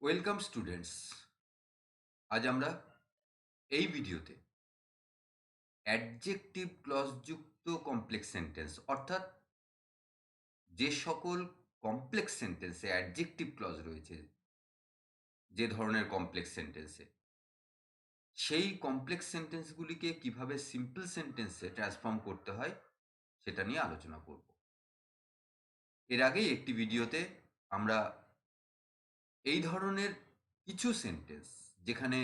Welcome students. আজ আমরা এই ভিডিওতে অ্যাডজেক্টিভ ক্লজ যুক্ত কমপ্লেক্স সেন্টেন্স অর্থাৎ যে সকল কমপ্লেক্স সেন্টেন্সে অ্যাডজেক্টিভ ক্লজ রয়েছে, যে ধরনের কমপ্লেক্স সেন্টেন্সে সেই কমপ্লেক্স সেন্টেন্সগুলিকে কিভাবে সিম্পল সেন্টেন্সে ট্রান্সফর্ম করতে হয় সেটা নিয়ে আলোচনা করব। এর আগেই একটি ভিডিওতে আমরা এই ধরনের কিছু সেন্টেন্স, যেখানে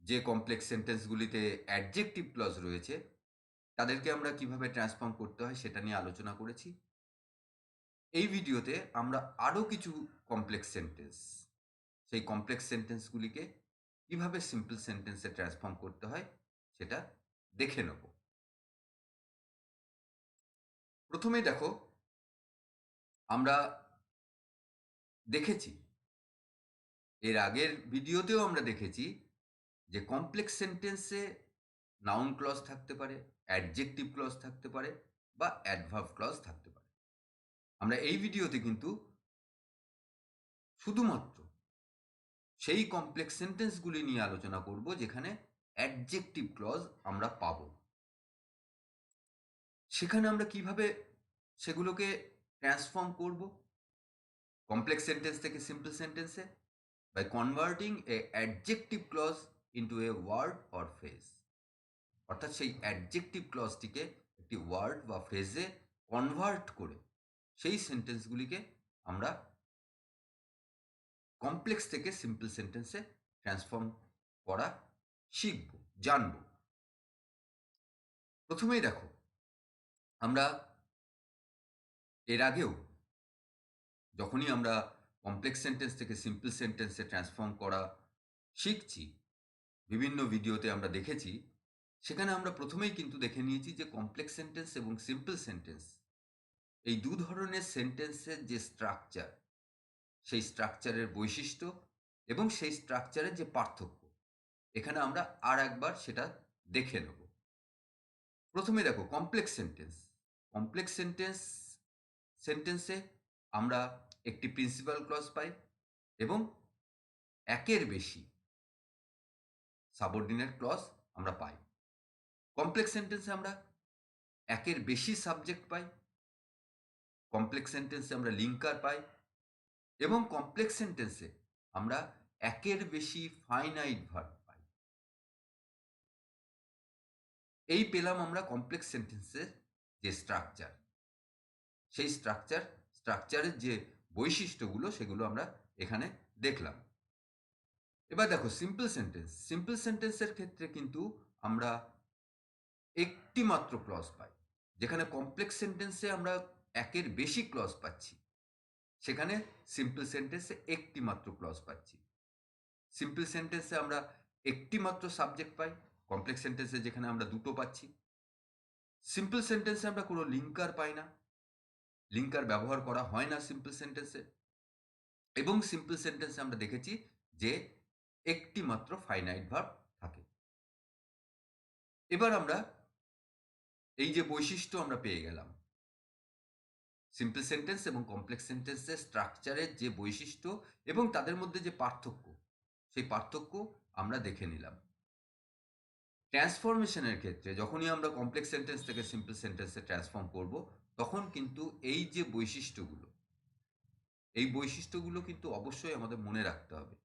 যে কমপ্লেক্স সেন্টেন্সগুলিতে অ্যাডজেক্টিভ ক্লজ রয়েছে, তাদেরকে আমরা কিভাবে ট্রান্সফর্ম করতে হয় সেটা নিয়ে আলোচনা করেছি। এই ভিডিওতে আমরা আরও কিছু কমপ্লেক্স সেন্টেন্স, সেই কমপ্লেক্স সেন্টেন্সগুলিকে কিভাবে সিম্পল সেন্টেন্সে ট্রান্সফর্ম করতে হয় সেটা দেখে নেব। প্রথমে দেখো, আমরা দেখেছি, এর আগের ভিডিওতেও আমরা দেখেছি যে কমপ্লেক্স সেন্টেন্সে নাউন ক্লজ থাকতে পারে, অ্যাডজেক্টিভ ক্লজ থাকতে পারে বা অ্যাডভার্ব ক্লজ থাকতে পারে। আমরা এই ভিডিওতে কিন্তু শুধুমাত্র সেই কমপ্লেক্স সেন্টেন্সগুলি নিয়ে আলোচনা করব যেখানে অ্যাডজেক্টিভ ক্লজ আমরা পাব। সেখানে আমরা কিভাবে সেগুলোকে ট্রান্সফর্ম করব কমপ্লেক্স সেন্টেন্স থেকে সিম্পল সেন্টেন্সে, by converting a adjective clause into a word or phrase. অর্থাৎ সেই অ্যাডজেক্টিভ ক্লজটিকে একটি ওয়ার্ড বা ফ্রেজে কনভার্ট করে সেই সেন্টেন্সগুলিকে আমরা কমপ্লেক্স থেকে সিম্পল সেন্টেন্সে ট্রান্সফর্ম করা শিখব, জানব। প্রথমেই দেখো, আমরা এর আগেও যখনই আমরা কমপ্লেক্স সেন্টেন্স থেকে সিম্পল সেন্টেন্সে ট্রান্সফর্ম করা শিখছি, বিভিন্ন ভিডিওতে আমরা দেখেছি, সেখানে আমরা প্রথমেই কিন্তু দেখে নিয়েছি যে কমপ্লেক্স সেন্টেন্স এবং সিম্পল সেন্টেন্স, এই দু ধরনের সেন্টেন্সের যে স্ট্রাকচার, সেই স্ট্রাকচারের বৈশিষ্ট্য এবং সেই স্ট্রাকচারের যে পার্থক্য, এখানে আমরা আর একবার সেটা দেখে নেব। প্রথমে দেখো, কমপ্লেক্স সেন্টেন্স। কমপ্লেক্স সেন্টেন্সে আমরা একটি প্রিন্সিপাল ক্লজ পাই এবং একের বেশি সাবঅর্ডিনেট ক্লজ আমরা পাই। কমপ্লেক্স সেন্টেন্সে আমরা একের বেশি সাবজেক্ট পাই, কমপ্লেক্স সেন্টেন্সে আমরা লিঙ্কার পাই এবং কমপ্লেক্স সেন্টেন্সে আমরা একের বেশি ফাইনাইট ভার্ব পাই। এই পেলাম আমরা কমপ্লেক্স সেন্টেন্সের যে স্ট্রাকচার, সেই স্ট্রাকচারের যে বৈশিষ্ট্যগুলো সেগুলো আমরা এখানে দেখলাম। এবার দেখো সিম্পল সেন্টেন্স। সিম্পল সেন্টেন্সের ক্ষেত্রে কিন্তু আমরা একটি মাত্র ক্লজ পাই। যেখানে কমপ্লেক্স সেন্টেন্সে আমরা একের বেশি ক্লজ পাচ্ছি, সেখানে সিম্পল সেন্টেন্সে একটি মাত্র ক্লজ পাচ্ছি। সিম্পল সেন্টেন্সে আমরা একটি মাত্র সাবজেক্ট পাই, কমপ্লেক্স সেন্টেন্সে যেখানে আমরা দুটো পাচ্ছি। সিম্পল সেন্টেন্সে আমরা কোনো লিঙ্কার পাই না, লিঙ্কার ব্যবহার করা হয় না সিম্পল সেন্টেন্সে, এবং সিম্পল সেন্টেন্সে আমরা দেখেছি যে একটি মাত্র ফাইনাইট ভার্ব থাকে। এবার আমরা এই যে বৈশিষ্ট্য আমরা পেয়ে গেলাম, সিম্পল সেন্টেন্স এবং কমপ্লেক্স সেন্টেন্সের স্ট্রাকচারের যে বৈশিষ্ট্য এবং তাদের মধ্যে যে পার্থক্য, সেই পার্থক্য আমরা দেখে নিলাম। ট্রান্সফরমেশনের ক্ষেত্রে যখনই আমরা কমপ্লেক্স সেন্টেন্স থেকে সিম্পল সেন্টেন্সে ট্রান্সফর্ম করব, তখন কিন্তু এই যে বৈশিষ্ট্যগুলো, এই বৈশিষ্ট্যগুলো কিন্তু অবশ্যই আমাদের মনে রাখতে হবে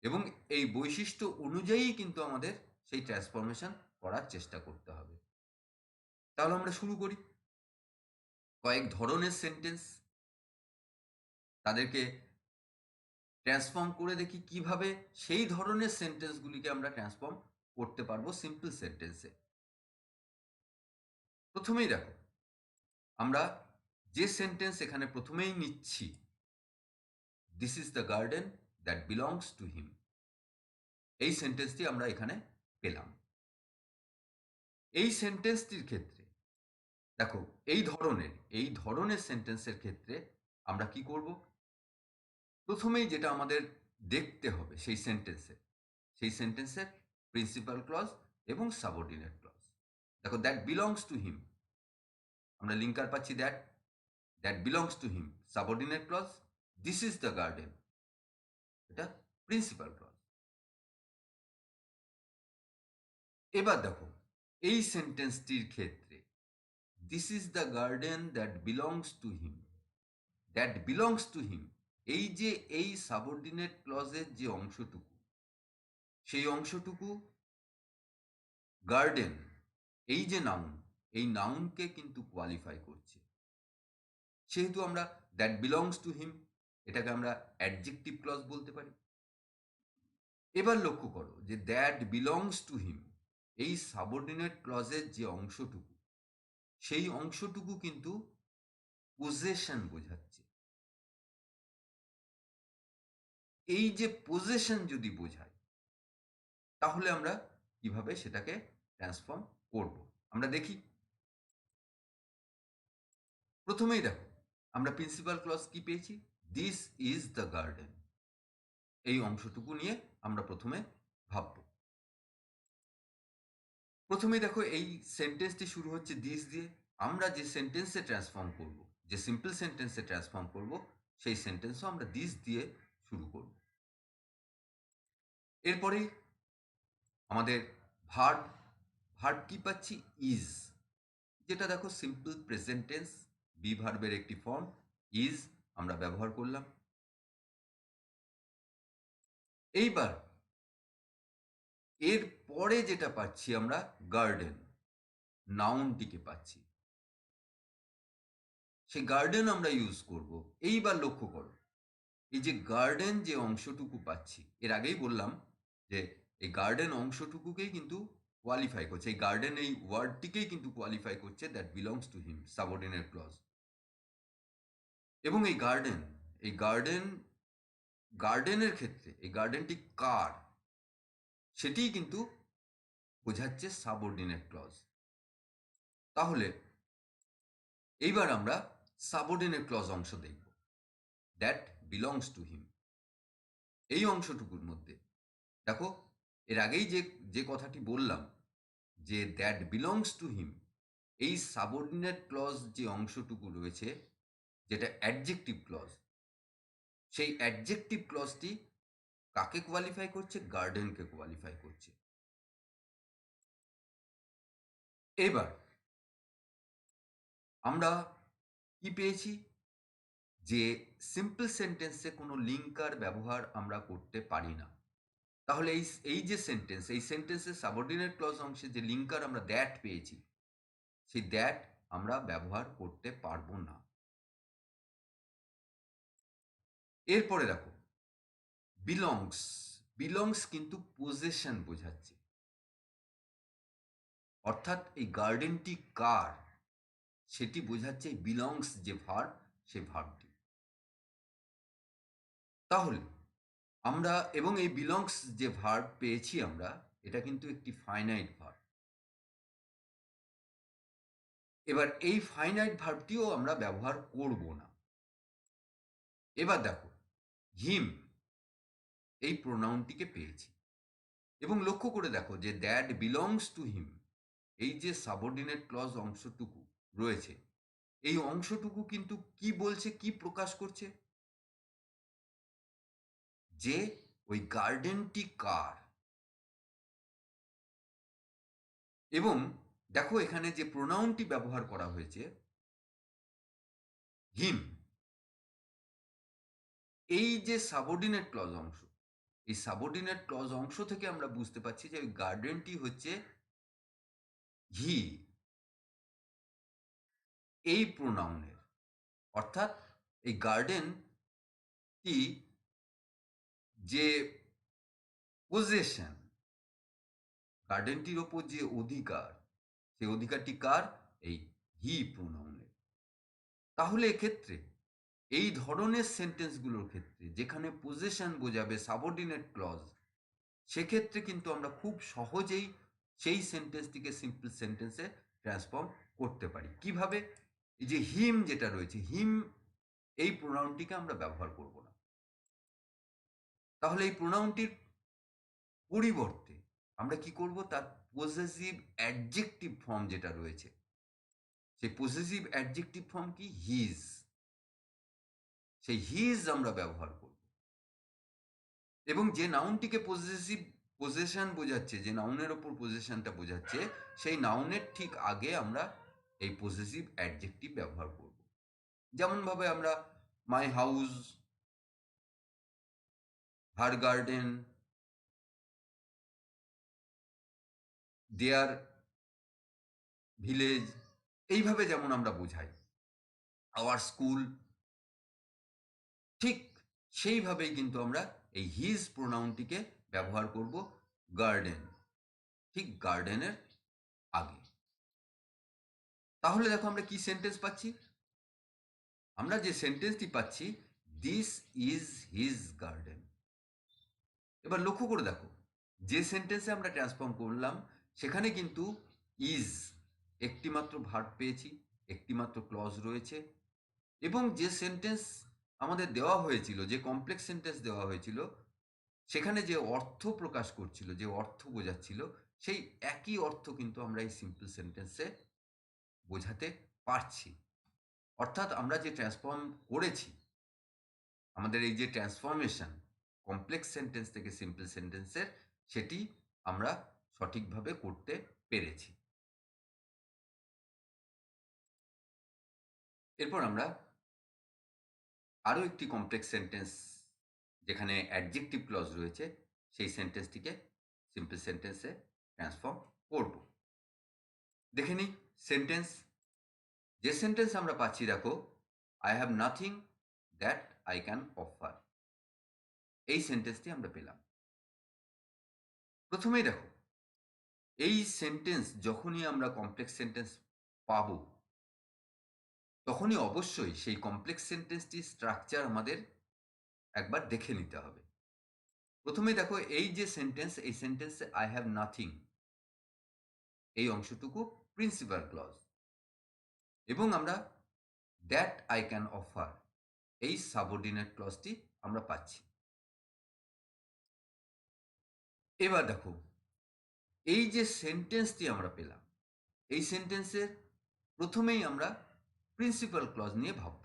এবং এই বৈশিষ্ট্য অনুযায়ী কিন্তু আমাদের সেই ট্রান্সফরমেশন করার চেষ্টা করতে হবে। তাহলে আমরা শুরু করি। কয়েক ধরনের সেন্টেন্স, তাদেরকে ট্রান্সফর্ম করে দেখি কিভাবে সেই ধরনের সেন্টেন্সগুলিকে আমরা ট্রান্সফর্ম করতে পারবো সিম্পল সেন্টেন্সে। প্রথমেই দেখো, আমরা যে সেন্টেন্স এখানে প্রথমেই নিচ্ছি, this is the garden that belongs to him, এই সেন্টেন্সটি আমরা এখানে পেলাম। এই সেন্টেন্সটির ক্ষেত্রে দেখো, এই ধরনের সেন্টেন্সের ক্ষেত্রে আমরা কি করব? প্রথমেই যেটা আমাদের দেখতে হবে সেই সেন্টেন্সের প্রিন্সিপাল ক্লজ এবং সাবঅর্ডিনেট ক্লজ। দেখো, দ্যাট বিলংস টু হিম, আমরা লিঙ্কার পাচ্ছি that, that belongs to him, subordinate clause, this is the garden, এটা প্রিন্সিপাল ক্লজ। এবার দেখো এই সেন্টেন্সটির ক্ষেত্রে this is the garden that belongs to him, that belongs to him, এই যে এই সাবঅর্ডিনেট ক্লজের যে অংশটুকু, সেই অংশটুকু গার্ডেন, এই যে নাউন, এই নাউনকে কিন্তু কোয়ালিফাই করছে। সেহেতু আমরা দ্যাট বিলংস টু হিম, এটাকে আমরা অ্যাডজেক্টিভ ক্লজ বলতে পারি। এবার লক্ষ্য করো যে দ্যাট বিলংস টু হিম, এই সাবঅর্ডিনেট ক্লজের যে অংশটুকু, সেই অংশটুকু কিন্তু পজেশন বোঝাচ্ছে। এই যে পজেশন যদি বোঝায়, তাহলে আমরা কিভাবে সেটাকে ট্রান্সফর্ম করব আমরা দেখি। প্রথমেই দেখো আমরা প্রিন্সিপাল ক্লজ কি পেয়েছি, দিস ইজ দ্য গার্ডেন, এই অংশটুকু নিয়ে আমরা প্রথমে ভাববো। প্রথমেই দেখো এই সেন্টেন্সটি শুরু হচ্ছে দিস দিয়ে, আমরা যে সেন্টেন্সে ট্রান্সফর্ম করব, যে সিম্পল সেন্টেন্সে ট্রান্সফর্ম করব, সেই সেন্টেন্সও আমরা দিস দিয়ে শুরু করব। এরপরে আমাদের ভার্ব, ভার্ব কি পাচ্ছি, ইজ, যেটা দেখো সিম্পল প্রেজেন্ট টেন্স, বি ভার্বের একটি ফর্ম, ইজ আমরা ব্যবহার করলাম। এইবার এর পরে যেটা পাচ্ছি আমরা গার্ডেন, নাউনটিকে পাচ্ছি, সেই গার্ডেন আমরা ইউজ করব। এইবার লক্ষ্য করো এই যে গার্ডেন যে অংশটুকু পাচ্ছি, এর আগেই বললাম যে এই গার্ডেন অংশটুকুকেই কিন্তু কোয়ালিফাই করছে, এই গার্ডেন এই ওয়ার্ডটিকেই কিন্তু কোয়ালিফাই করছে that belongs to him, subordinate clause. এবং এই গার্ডেন, এই গার্ডেন, গার্ডেনের ক্ষেত্রে এই গার্ডেনটি কার, সেটিই কিন্তু বোঝাচ্ছে সাবঅর্ডিনেট ক্লজ। তাহলে এইবার আমরা সাবঅর্ডিনেট ক্লজ অংশ দেখব, দ্যাট বিলংস টু হিম। এই অংশটুকুর মধ্যে দেখো এর আগেই যে যে কথাটি বললাম যে দ্যাট বিলংস টু হিম, এই সাবঅর্ডিনেট ক্লজ যে অংশটুকু রয়েছে, যেটা অ্যাডজেক্টিভ ক্লজ, সেই অ্যাডজেক্টিভ ক্লজটি কাকে কোয়ালিফাই করছে, গার্ডেনকে কোয়ালিফাই করছে। এবার আমরা কি পেয়েছি, যে সিম্পল সেন্টেন্সে কোনো লিঙ্কার ব্যবহার আমরা করতে পারি না। তাহলে এই এই যে সেন্টেন্স, এই সেন্টেন্সের সাবঅর্ডিনেট ক্লজ অংশে যে লিঙ্কার আমরা দ্যাট পেয়েছি, সেই দ্যাট আমরা ব্যবহার করতে পারবো না। এরপরে দেখো বিলংস, বিলংস কিন্তু পজেশন বোঝাচ্ছে, অর্থাৎ এই গার্ডেনটি কার সেটি বোঝাচ্ছে বিলংস যে ভার্ব, সে ভার্বটি। তাহলে আমরা, এবং এই বিলংস যে ভার্ব পেয়েছি আমরা, এটা কিন্তু একটি ফাইনাইট ভার্ব। এবার এই ফাইনাইট ভার্বটিও আমরা ব্যবহার করব না। এবার দেখো হিম, এই প্রোনাউনটিকে পেয়েছি, এবং লক্ষ্য করে দেখো যে দ্যাট বিলংস টু হিম, এই যে সাবঅর্ডিনেট ক্লজ অংশটুকু রয়েছে, এই অংশটুকু কিন্তু কি বলছে, কি প্রকাশ করছে, যে ওই গার্ডেনটি কার। এবং দেখো এখানে যে প্রোনাউনটি ব্যবহার করা হয়েছে হিম, এই যে সাবঅর্ডিনেট ক্লজ অংশ, এই সাবঅর্ডিনেট ক্লজ অংশ থেকে আমরা বুঝতে পারছি যে ওই গার্ডেনটি হচ্ছে হি, এই প্রোনাউনের। অর্থাৎ এই গার্ডেনটি যে পজেশন, গার্ডেনটির ওপর যে অধিকার, সেই অধিকারটি কার, এই হি প্রোনাউনের। তাহলে এক্ষেত্রে এই ধরনের সেন্টেন্সগুলোর ক্ষেত্রে যেখানে পজেশন বোঝাবে সাবঅর্ডিনেট ক্লজ, সেক্ষেত্রে কিন্তু আমরা খুব সহজেই সেই সেন্টেন্সটিকে সিম্পল সেন্টেন্সে ট্রান্সফর্ম করতে পারি। কিভাবে, এই যে হিম যেটা রয়েছে, হিম এই প্রোনাউনটিকে আমরা ব্যবহার করব না। তাহলে এই প্রোনাউনটির পরিবর্তে আমরা কি করব, তার পজেসিভ অ্যাডজেক্টিভ ফর্ম যেটা রয়েছে, সেই পজেসিভ অ্যাডজেক্টিভ ফর্ম কি, হিজ, সেই হিজ আমরা ব্যবহার করব। এবং যে নাউনটিকে পজেশন বোঝাচ্ছে, যে নাউনের ওপর পজেশনটা বোঝাচ্ছে, সেই নাউনের ঠিক আগে আমরা এই পজেসিভ অ্যাডজেক্টিভ ব্যবহার করব। যেমনভাবে আমরা my house, her garden, their village, এইভাবে যেমন আমরা বোঝাই, আওয়ার স্কুল, ঠিক সেইভাবেই কিন্তু আমরা এই হিজ প্রোনাউনটিকে ব্যবহার করব গার্ডেন, ঠিক গার্ডেনের আগে। তাহলে দেখো আমরা কি সেন্টেন্স পাচ্ছি? আমরা যে সেন্টেন্সটি পাচ্ছি, দিস ইজ হিজ গার্ডেন। এবার লক্ষ্য করে দেখো, যে সেন্টেন্সে আমরা ট্রান্সফর্ম করলাম সেখানে কিন্তু ইজ একটি মাত্র ভার্ব পেয়েছি, একটি মাত্র ক্লজ রয়েছে, এবং যে সেন্টেন্স আমাদের দেওয়া হয়েছিল, যে কমপ্লেক্স সেন্টেন্স দেওয়া হয়েছিল, সেখানে যে অর্থ প্রকাশ করছিল, যে অর্থ বোঝাচ্ছিল, সেই একই অর্থ কিন্তু আমরা এই সিম্পল সেন্টেন্সে বোঝাতে পারছি। অর্থাৎ আমরা যে ট্রান্সফর্ম করেছি, আমাদের এই যে ট্রান্সফরমেশন কমপ্লেক্স সেন্টেন্স থেকে সিম্পল সেন্টেন্সের, সেটি আমরা সঠিকভাবে করতে পেরেছি। এরপর আমরা আরও একটি কমপ্লেক্স সেন্টেন্স, যেখানে অ্যাডজেক্টিভ ক্লজ রয়েছে, সেই সেন্টেন্সটিকে সিম্পল সেন্টেন্সে ট্রান্সফর্ম করব। দেখে নিই সেন্টেন্স। যে সেন্টেন্স আমরা পাচ্ছি, দেখো, I have nothing that I can offer, এই সেন্টেন্সটি আমরা পেলাম। প্রথমেই দেখো, এই সেন্টেন্স যখনই আমরা কমপ্লেক্স সেন্টেন্স পাব, তখনই অবশ্যই সেই কমপ্লেক্স সেন্টেন্সটির স্ট্রাকচার আমাদের একবার দেখে নিতে হবে। প্রথমে দেখো, এই যে সেন্টেন্স, এই সেন্টেন্সে আই হ্যাভ নাথিং, এই অংশটুকু প্রিন্সিপাল ক্লজ, এবং আমরা দ্যাট আই ক্যান অফার, এই সাবঅর্ডিনেট ক্লজটি আমরা পাচ্ছি। এবার দেখো, এই যে সেন্টেন্সটি আমরা পেলাম, এই সেন্টেন্সের প্রথমেই আমরা প্রিন্সিপাল ক্লজ নিয়ে ভাবব।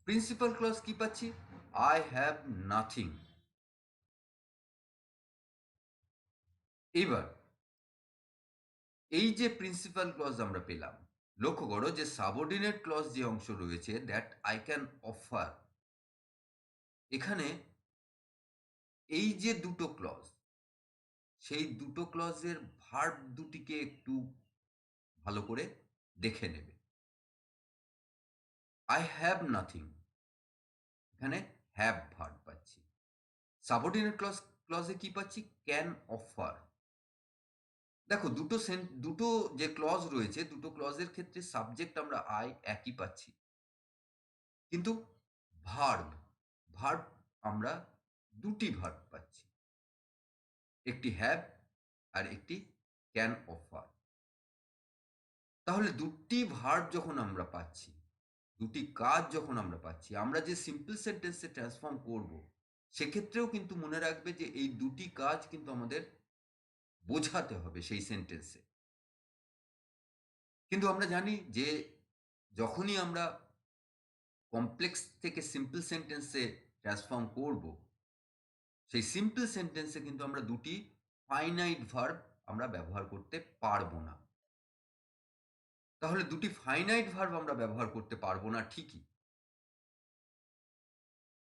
প্রিন্সিপাল ক্লজ কি পাচ্ছি? I have nothing. এবার এই যে প্রিন্সিপাল ক্লজ আমরা পেলাম, লক্ষ্য করো যে সাবঅর্ডিনেট ক্লজ যে অংশ রয়েছে, দ্যাট আই ক্যান অফার, এখানে এই যে দুটো ক্লজ, সেই দুটো ক্লজের ভার্ব দুটিকে একটু ভালো করে দেখে নেবে। আই হ্যাভ নাথিং, এখানে হ্যাভ ভার্ব পাচ্ছি। সাবঅর্ডিনেট ক্লজে কি পাচ্ছি? Can offer. দেখো, দুটো যে ক্লজ রয়েছে, দুটো ক্লজের ক্ষেত্রে সাবজেক্ট আমরা আই একই পাচ্ছি, কিন্তু ভার্ব ভার্ব আমরা দুটি ভার্ব পাচ্ছি, একটি হ্যাভ আর একটি ক্যান অফার। তাহলে দুটি ভার্ব যখন আমরা পাচ্ছি, দুটি কাজ যখন আমরা পাচ্ছি, আমরা যে সিম্পল সেন্টেন্সে ট্রান্সফর্ম করব, সেক্ষেত্রেও কিন্তু মনে রাখবে যে এই দুটি কাজ কিন্তু আমাদের বোঝাতে হবে সেই সেন্টেন্সে। কিন্তু আমরা জানি যে যখনই আমরা কমপ্লেক্স থেকে সিম্পল সেন্টেন্সে ট্রান্সফর্ম করব, সেই সিম্পল সেন্টেন্সে কিন্তু আমরা দুটি ফাইনাইট ভার্ব আমরা ব্যবহার করতে পারবো না। তাহলে দুটি ফাইনাইট ভার্ব আমরা ব্যবহার করতে পারবো না ঠিকই,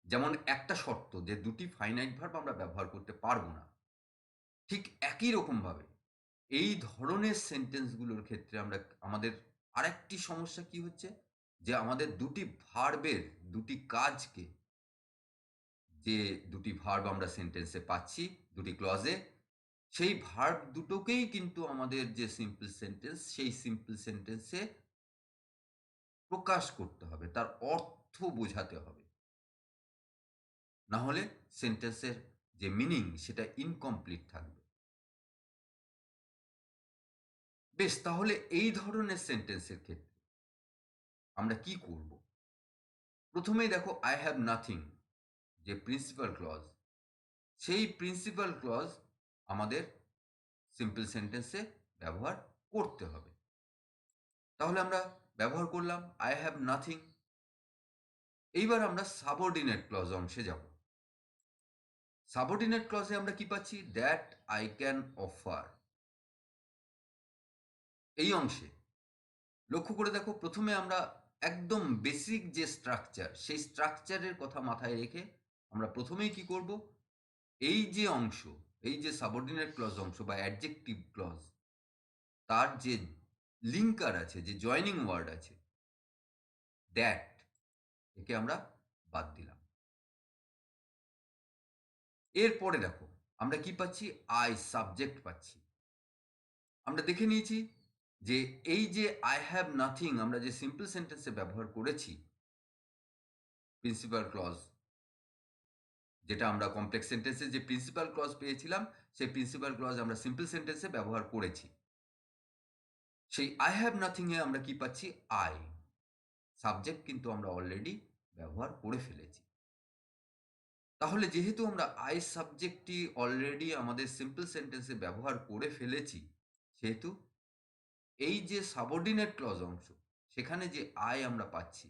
যেমন একটা শর্ত যে দুটি ফাইনাইট ভার্ব আমরা ব্যবহার করতে পারবো না, ঠিক একই রকমভাবে এই ধরনের সেন্টেন্সগুলোর ক্ষেত্রে আমাদের আরেকটি সমস্যা কি হচ্ছে, যে আমাদের দুটি ভার্বের দুটি কাজকে, যে দুটি ভার্ব আমরা সেন্টেন্সে পাচ্ছি দুটি ক্লজে, সেই ভার্ব দুটোকেই কিন্তু আমাদের যে সিম্পল সেন্টেন্স, সেই সিম্পল সেন্টেন্সে প্রকাশ করতে হবে, তার অর্থ বোঝাতে হবে। না হলে সেন্টেন্সের যে মিনিং, সেটা ইনকমপ্লিট থাকবে। বেশ, তাহলে এই ধরনের সেন্টেন্সের ক্ষেত্রে আমরা কি করব? প্রথমেই দেখো, আই হ্যাভ নাথিং যে প্রিন্সিপাল ক্লজ, সেই প্রিন্সিপাল ক্লজ আমাদের সিম্পল সেন্টেন্সে ব্যবহার করতে হবে। তাহলে আমরা ব্যবহার করলাম আই হ্যাভ নাথিং। এইবার আমরা সাবঅর্ডিনেট ক্লজ অংশে যাব। সাবঅর্ডিনেট ক্লজে আমরা কি পাচ্ছি? That I can offer. এই অংশে লক্ষ্য করে দেখো, প্রথমে আমরা একদম বেসিক যে স্ট্রাকচার, সেই স্ট্রাকচারের কথা মাথায় রেখে আমরা প্রথমেই কি করব, এই যে অংশ, এই যে সাবঅর্ডিনেট ক্লজ অংশ বা অ্যাডজেক্টিভ ক্লজ, তার যে লিঙ্কার আছে, যে জয়নিং ওয়ার্ড আছে দ্যাট, একে আমরা বাদ দিলাম। এরপরে দেখো আমরা কি পাচ্ছি? আই সাবজেক্ট পাচ্ছি। আমরা দেখে নিয়েছি যে এই যে আই হ্যাভ নাথিং আমরা যে সিম্পল সেন্টেন্সে ব্যবহার করেছি, প্রিন্সিপাল ক্লজ, যেটা আমরা কমপ্লেক্স সেন্টেন্সে যে প্রিন্সিপাল ক্লজ পেয়েছিলাম, সেই প্রিন্সিপাল ক্লজ আমরা সিম্পল সেন্টেন্সে ব্যবহার করেছি। সেই আই হ্যাভ নাথিং এ আমরা কি পাচ্ছি? আই সাবজেক্ট কিন্তু আমরা অলরেডি ব্যবহার করে ফেলেছি। তাহলে যেহেতু আমরা আই সাবজেক্টটি অলরেডি আমাদের সিম্পল সেন্টেন্সে ব্যবহার করে ফেলেছি, সেহেতু এই যে সাবঅর্ডিনেট ক্লজ অংশ, সেখানে যে আই আমরা পাচ্ছি,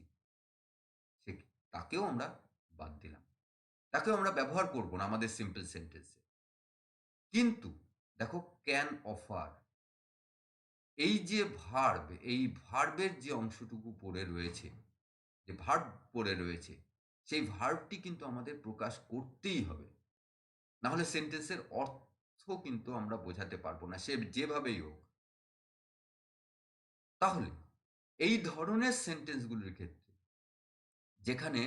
তাকেও আমরা বাদ দিলাম, তাকেও আমরা ব্যবহার করব না আমাদের সিম্পল সেন্টেন্সে। কিন্তু দেখো, ক্যান অফার, এই যে ভার্ব, এই ভার্বের যে অংশটুকু পড়ে রয়েছে, যে ভার্ব পড়ে রয়েছে, সেই ভার্বটি কিন্তু আমাদের প্রকাশ করতেই হবে, না হলে সেন্টেন্সের অর্থ কিন্তু আমরা বোঝাতে পারবো না, সে যেভাবেই হোক। তাহলে এই ধরনের সেন্টেন্সগুলির ক্ষেত্রে, যেখানে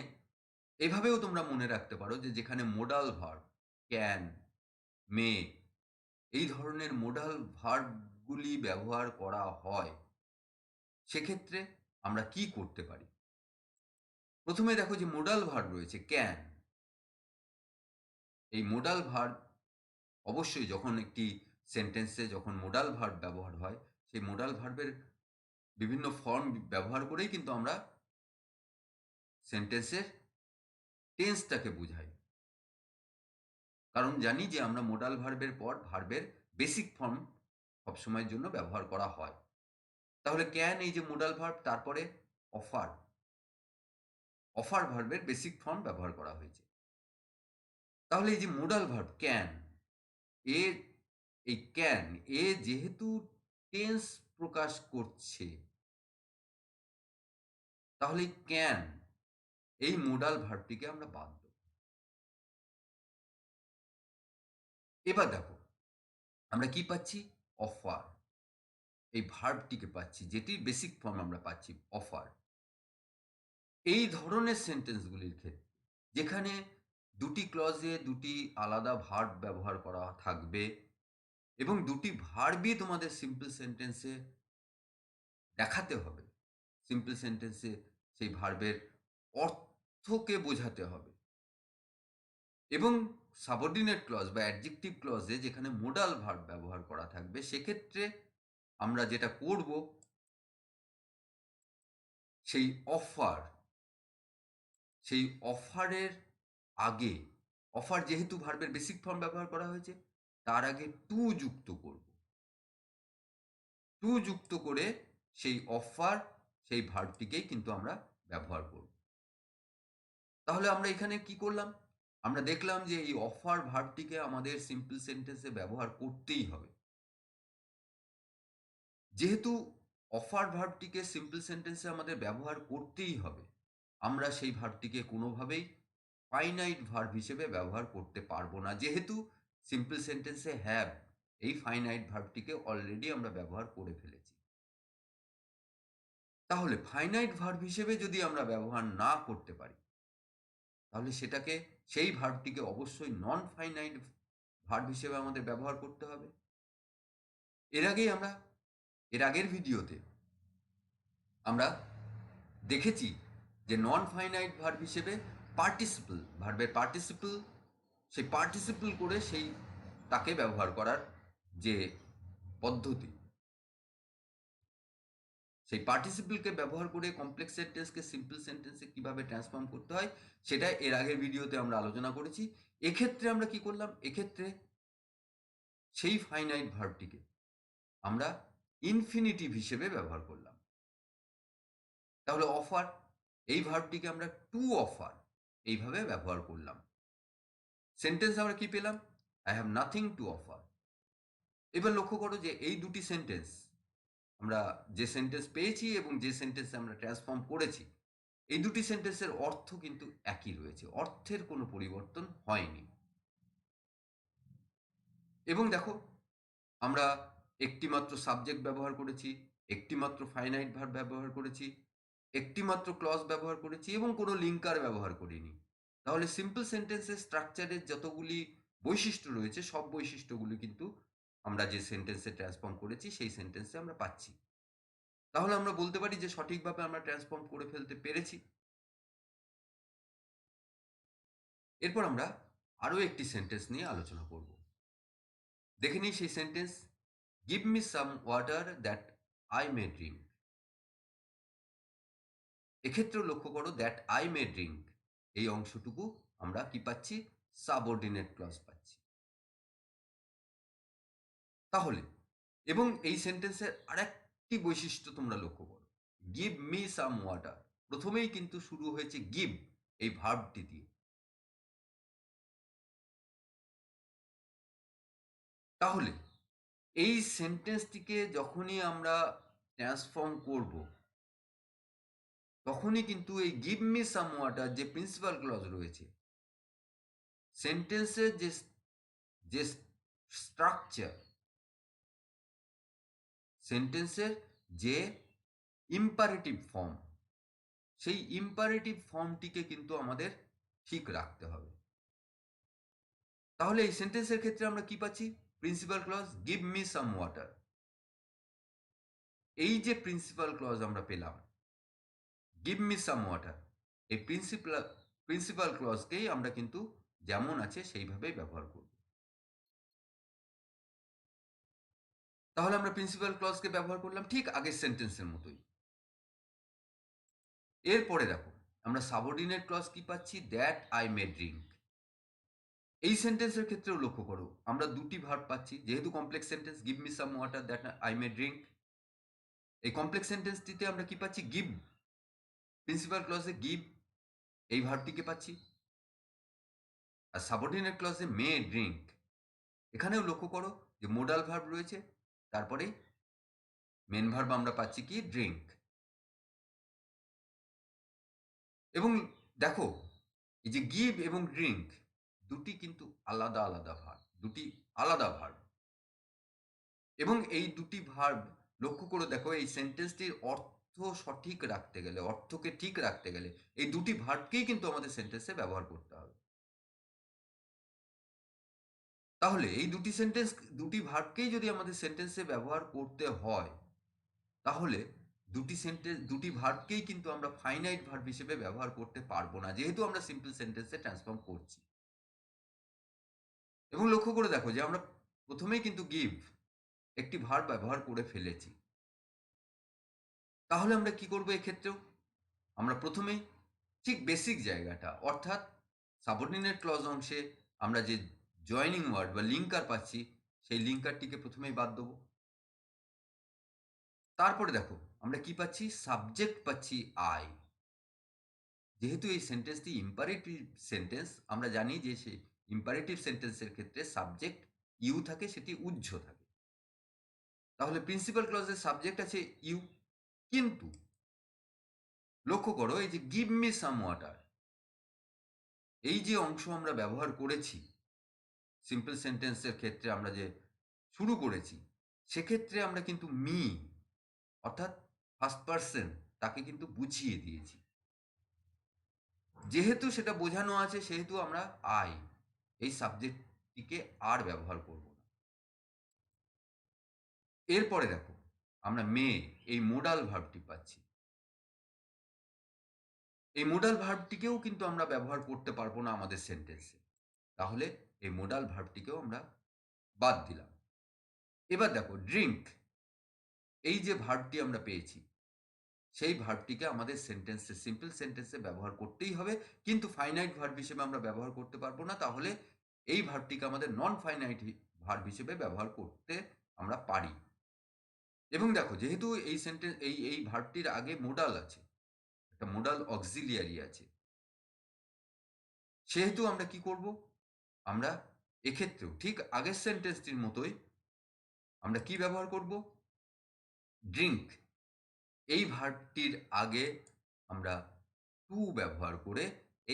এভাবেও তোমরা মনে রাখতে পারো যে যেখানে মোডাল ভার্ব ক্যান, মে, এই ধরনের মোডাল ভার্বগুলি ব্যবহার করা হয়, সেক্ষেত্রে আমরা কি করতে পারি? প্রথমে দেখো যে মোডাল ভার্ব রয়েছে ক্যান। এই মোডাল ভার্ব অবশ্যই যখন একটি সেন্টেন্সে যখন মোডাল ভার্ব ব্যবহার হয়, সেই মোডাল ভার্বের বিভিন্ন ফর্ম ব্যবহার করেই কিন্তু আমরা সেন্টেন্সের টেন্সটাকে বুঝাই। কারণ জানি যে আমরা মোডাল ভার্বের পর ভার্বের বেসিক ফর্ম সবসময়ের জন্য ব্যবহার করা হয়। তাহলে ক্যান, এই যে মোডাল ভার্ব, তারপরে অফার, অফার ভার্বের বেসিক ফর্ম ব্যবহার করা হয়েছে। তাহলে এই যে মোডাল ভার্ব ক্যান, এ, এই ক্যান এ যেহেতু টেন্স প্রকাশ করছে, তাহলে ক্যান এই মোডাল ভার্বটিকে আমরা বাদ দেব। এবার দেখো আমরা কি পাচ্ছি? অফার, এই ভার্বটিকে পাচ্ছি, যেটির বেসিক ফর্ম আমরা পাচ্ছি অফার। এই ধরনের সেন্টেন্সগুলির ক্ষেত্রে, যেখানে দুটি ক্লজে দুটি আলাদা ভার্ব ব্যবহার করা থাকবে এবং দুটি ভার্বই তোমাদের সিম্পল সেন্টেন্সে দেখাতে হবে, সিম্পল সেন্টেন্সে সেই ভার্বের অর্থকে বোঝাতে হবে, এবং সাবঅর্ডিনেট ক্লজ বা অ্যাডজেক্টিভ ক্লজে যেখানে মোডাল ভার্ব ব্যবহার করা থাকবে, সেক্ষেত্রে আমরা যেটা করব, সেই অফার, সেই অফারের আগে, অফার যেহেতু ভার্বের বেসিক ফর্ম ব্যবহার করা হয়েছে, তার আগে টু যুক্ত করব। টু যুক্ত করে সেই অফার, সেই ভার্বটিকেই কিন্তু আমরা ব্যবহার করব। তাহলে আমরা এখানে কি করলাম? আমরা দেখলাম যে এই অফার ভার্বটিকে আমাদের সিম্পল সেন্টেন্সে ব্যবহার করতেই হবে। যেহেতু অফার ভার্বটিকে সিম্পল সেন্টেন্সে আমাদের ব্যবহার করতেই হবে, আমরা সেই ভার্বটিকে কোনোভাবেই ফাইনাইট ভার্ব হিসেবে ব্যবহার করতে পারবো না, যেহেতু সিম্পল সেন্টেন্সে হ্যাভ, এই ফাইনাইট ভার্বটিকে অলরেডি আমরা ব্যবহার করে ফেলেছি। তাহলে ফাইনাইট ভার্ব হিসেবে যদি আমরা ব্যবহার না করতে পারি, তাহলে সেটাকে, সেই ভার্বটিকে অবশ্যই নন ফাইনাইট ভার্ব হিসেবে আমাদের ব্যবহার করতে হবে। এর আগেই আমরা, এর আগের ভিডিওতে আমরা দেখেছি যে নন ফাইনাইট ভার্ব হিসেবে পার্টিসিপল, ভার্বের পার্টিসিপল, সেই পার্টিসিপল করে সেই তাকে ব্যবহার করার যে পদ্ধতি, সেই পার্টিসিপলকে ব্যবহার করে কমপ্লেক্স সেন্টেন্সকে সিম্পল সেন্টেন্সে কিভাবে ট্রান্সফর্ম করতে হয়, সেটা এর আগের ভিডিওতে আমরা আলোচনা করেছি। এক্ষেত্রে আমরা কি করলাম? এক্ষেত্রে সেই ফাইনাইট ভার্বটিকে আমরা ইনফিনিটিভ হিসেবে ব্যবহার করলাম। তাহলে অফার, এই ভার্বটিকে আমরা টু অফার এইভাবে ব্যবহার করলাম। সেন্টেন্স আমরা কি পেলাম? I have nothing to offer. এবার লক্ষ্য করো যে এই দুটি সেন্টেন্স আমরা যে সেন্টেন্স পেয়েছি এবং যে সেন্টেন্সে আমরা ট্রান্সফর্ম করেছি, এই দুটি সেন্টেন্সের অর্থ কিন্তু একই রয়েছে, অর্থের কোনো পরিবর্তন হয়নি। এবং দেখো, আমরা একটিমাত্র সাবজেক্ট ব্যবহার করেছি, একটিমাত্র ফাইনাইট ভার্ব ব্যবহার করেছি, একটিমাত্র ক্লজ ব্যবহার করেছি এবং কোনো লিঙ্কার ব্যবহার করিনি। তাহলে সিম্পল সেন্টেন্সের স্ট্রাকচারের যতগুলি বৈশিষ্ট্য রয়েছে, সব বৈশিষ্ট্যগুলি কিন্তু আমরা যে সেন্টেন্সে ট্রান্সফর্ম করেছি সেই সেন্টেন্সে আমরা পাচ্ছি। তাহলে আমরা বলতে পারি যে সঠিকভাবে আমরা ট্রান্সফর্ম করে ফেলতে পেরেছি। এরপর আমরা আরও একটি সেন্টেন্স নিয়ে আলোচনা করব। দেখে নিই সেই sentence, give me some water that I may drink. এক্ষেত্রেও লক্ষ্য করো, দ্যাট আই মে ড্রিঙ্ক এই অংশটুকু আমরা কি পাচ্ছি? সাবঅর্ডিনেট ক্লজ পাচ্ছি। তাহলে এবং এই সেন্টেন্সের আরেকটি বৈশিষ্ট্য তোমরা লক্ষ্য করো, গিভ মি সাম ওয়াটার, প্রথমেই কিন্তু শুরু হয়েছে গিভ এই ভার্বটি দিয়ে। তাহলে এই সেন্টেন্সটিকে যখনই আমরা ট্রান্সফর্ম করব, তখনই কিন্তু এই গিভ মি সাম ওয়াটার যে প্রিন্সিপাল ক্লজ রয়েছে, সেন্টেন্সের যে স্ট্রাকচার, সেন্টেন্সের যে ইম্পারেটিভ ফর্ম, সেই ইম্পারেটিভ ফর্মটিকে কিন্তু আমাদের ঠিক রাখতে হবে। তাহলে এই সেন্টেন্সের ক্ষেত্রে আমরা কি পাচ্ছি? Principal clause give me some water. এই যে প্রিন্সিপাল ক্লজ আমরা পেলাম, গিভ মি সাম ওয়াটার, এই প্রিন্সিপাল ক্লজকেই আমরা কিন্তু যেমন আছে সেইভাবেই ব্যবহার করব। তাহলে আমরা প্রিন্সিপাল ক্লজকে ব্যবহার করলাম ঠিক আগের সেন্টেন্সের মতোই। এরপরে দেখো, আমরা সাবঅর্ডিনেট ক্লজ কি পাচ্ছি? That I may drink. এই সেন্টেন্সের ক্ষেত্রেও লক্ষ্য করো, আমরা দুটি ভার্ব পাচ্ছি, যেহেতু complex sentence, give me some water that I may drink. এই কমপ্লেক্স সেন্টেন্সটিতে আমরা কি পাচ্ছি? গিভ, প্রিন্সিপাল ক্লজে গিভ এই ভার্বটিকে পাচ্ছি। আর সাবঅর্ডিনেট ক্লজে মে ড্রিঙ্ক, এখানেও লক্ষ্য করো যে মোডাল ভার্ব রয়েছে, তারপরে মেন ভার্ব আমরা পাচ্ছি কি? ড্রিঙ্ক। এবং দেখো, এই যে গিভ এবং ড্রিঙ্ক দুটি কিন্তু আলাদা আলাদা ভার্ব, দুটি আলাদা ভার্ব। এবং এই দুটি ভার্ব লক্ষ্য করে দেখো, এই সেন্টেন্সটির অর্থ সঠিক রাখতে গেলে, অর্থকে ঠিক রাখতে গেলে এই দুটি ভার্বকেই কিন্তু আমাদের সেন্টেন্সে ব্যবহার করতে হবে। তাহলে এই দুটি ভার্বকেই যদি আমাদের সেন্টেন্সে ব্যবহার করতে হয়, তাহলে দুটি ভার্বকেই কিন্তু আমরা ফাইনাইট ভার্ব হিসেবে ব্যবহার করতে পারবো না, যেহেতু আমরা সিম্পল সেন্টেন্সে ট্রান্সফর্ম করছি। এবং লক্ষ্য করে দেখো যে আমরা প্রথমেই কিন্তু গিভ একটি ভার্ব ব্যবহার করে ফেলেছি। তাহলে আমরা কি করবো এক্ষেত্রেও? আমরা প্রথমেই ঠিক বেসিক জায়গাটা, অর্থাৎ সাবঅর্ডিনেট ক্লজ অংশে আমরা যে জয়নিং ওয়ার্ড বা লিঙ্কার পাচ্ছি, সেই লিঙ্কারটিকে প্রথমেই বাদ দেবো। তারপরে দেখো, আমরা কি পাচ্ছি? সাবজেক্ট পাচ্ছি আই। যেহেতু এই সেন্টেন্সটি ইম্পারেটিভ সেন্টেন্স, আমরা জানি যে সেই ইম্পারেটিভ সেন্টেন্সের ক্ষেত্রে সাবজেক্ট ইউ থাকে, সেটি উহ্য থাকে। তাহলে প্রিন্সিপাল ক্লজের সাবজেক্ট আছে ইউ, কিন্তু লক্ষ্য করো এই যে গিভ মি সাম ওয়াটার, এই যে অংশ আমরা ব্যবহার করেছি সিম্পল সেন্টেন্সের ক্ষেত্রে, আমরা যে শুরু করেছি, সেক্ষেত্রে আমরা কিন্তু মি অর্থাৎ ফার্স্ট পার্সন তাকে কিন্তু বুঝিয়ে দিয়েছি। যেহেতু সেটা বোঝানো আছে, সেহেতু আমরা আই এই সাবজেক্টটিকে আর ব্যবহার করব না। এরপরে দেখো, আমরা মে এই মোডাল ভার্বটি পাচ্ছি। এই মোডাল ভার্বটিকেও কিন্তু আমরা ব্যবহার করতে পারবো না আমাদের সেন্টেন্সে। তাহলে এই মোডাল ভার্বটিকেও আমরা বাদ দিলাম। এবার দেখো, ড্রিঙ্ক এই যে ভার্বটি আমরা পেয়েছি, সেই ভার্বটিকে আমাদের সেন্টেন্সে, সিম্পল সেন্টেন্সে ব্যবহার করতেই হবে, কিন্তু ফাইনাইট ভার্ব হিসেবে আমরা ব্যবহার করতে পারবো না। তাহলে এই ভার্বটিকে আমাদের নন ফাইনাইট ভার্ব হিসেবে ব্যবহার করতে আমরা পারি। এবং দেখো, যেহেতু এই সেন্টেন্স এই ভার্বটির আগে মোডাল আছে, একটা মোডাল অক্সিলিয়ারি আছে, সেহেতু আমরা কি করব? আমরা এক্ষেত্রেও ঠিক আগের সেন্টেন্সটির মতোই আমরা কি ব্যবহার করব? ড্রিঙ্ক এই ভার্বটির আগে আমরা টু ব্যবহার করে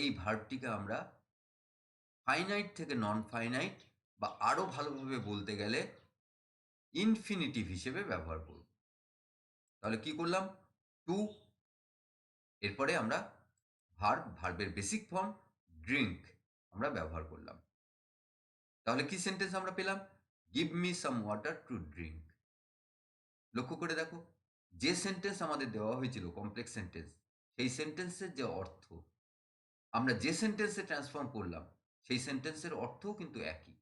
এই ভার্বটিকে আমরা ফাইনাইট থেকে নন ফাইনাইট বা আরো ভালোভাবে বলতে গেলে ইনফিনিটিভ হিসেবে ব্যবহার করব। তাহলে কি করলাম? টু, এরপরে আমরা ভার্বের বেসিক ফর্ম ড্রিঙ্ক আমরা ব্যবহার করলাম। তাহলে কি সেন্টেন্স আমরা পেলাম? Give me some water to drink. লক্ষ্য করে দেখো, যে সেন্টেন্স আমাদের দেওয়া হয়েছিল কমপ্লেক্স সেন্টেন্স, সেই সেন্টেন্সের যে অর্থ আমরা যে সেন্টেন্সে ট্রান্সফর্ম করলাম সেই সেন্টেন্সের অর্থও কিন্তু একই,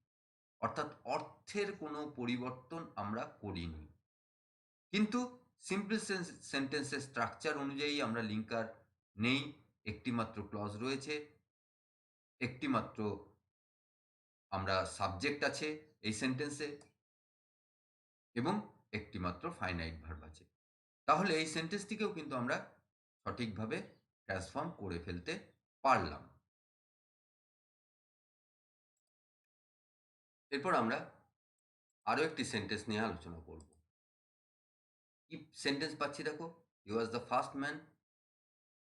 অর্থাৎ অর্থের কোনো পরিবর্তন আমরা করিনি। কিন্তু সিম্পল সেন্টেন্সের স্ট্রাকচার অনুযায়ী আমরা লিঙ্কার নেই, একটি মাত্র ক্লজ রয়েছে, একটি মাত্র আমরা সাবজেক্ট আছে এই সেন্টেন্সে এবং একটি মাত্র ফাইনাইট ভার্ব আছে। তাহলে এই সেন্টেন্সটিকেও কিন্তু আমরা সঠিকভাবে ট্রান্সফর্ম করে ফেলতে পারলাম। এরপর আমরা আরো একটি সেন্টেন্স নিয়ে আলোচনা করব। কি সেন্টেন্স পাচ্ছি দেখো, he was the first man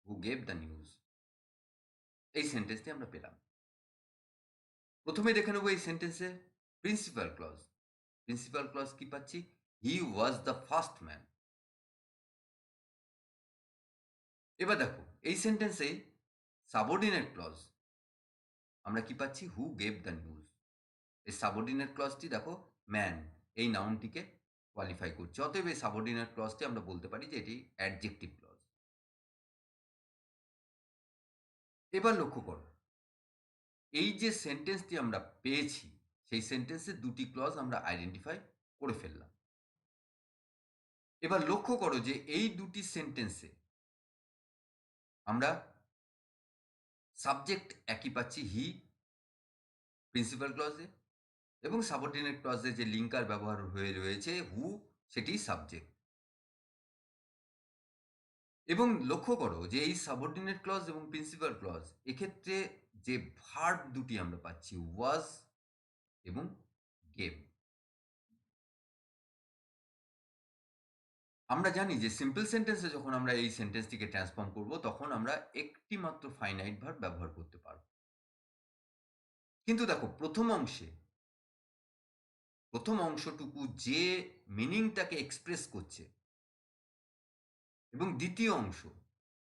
who gave the news. এই সেন্টেন্সটি আমরা পেলাম। প্রথমে দেখে নেবো এই সেন্টেন্সে প্রিন্সিপাল ক্লজ। প্রিন্সিপাল ক্লজ কি পাচ্ছি? হি ওয়াজ দ্য ফার্স্ট ম্যান। এবার দেখো এই সেন্টেন্সে সাবঅর্ডিনেট ক্লজ আমরা কি পাচ্ছি? হু গেভ দ্য নিউজ। এই সাবঅর্ডিনেট ক্লজটি দেখো ম্যান এই নাউনটিকে কোয়ালিফাই করছে, অতএব এই সাবঅর্ডিনেট ক্লজটি আমরা বলতে পারি যে এটি অ্যাডজেক্টিভ ক্লজ। এবার লক্ষ্য করো, এই যে সেন্টেন্সটি আমরা পেয়েছি সেই সেন্টেন্সে দুটি ক্লজ আমরা আইডেন্টিফাই করে ফেললাম। এবার লক্ষ্য করো যে এই দুটি সেন্টেন্সে আমরা সাবজেক্ট একই পাচ্ছি হি প্রিন্সিপাল ক্লজে, এবং সাবঅর্ডিনেট ক্লজে যে লিঙ্কার ব্যবহার হয়ে রয়েছে হু, সেটি সাবজেক্ট। এবং লক্ষ্য করো যে এই সাবঅর্ডিনেট ক্লজ এবং প্রিন্সিপাল ক্লজ এক্ষেত্রে যে ভার্ব দুটি আমরা পাচ্ছি ওয়াজ এবং গেভ। আমরা জানি যে সিম্পল সেন্টেন্সে যখন আমরা এই সেন্টেন্সটিকে ট্রান্সফর্ম করব তখন আমরা একটি মাত্র ফাইনাইট ভার্ব ব্যবহার করতে পারব। কিন্তু দেখো প্রথম অংশটুকু যে মিনিংটাকে এক্সপ্রেস করছে এবং দ্বিতীয় অংশ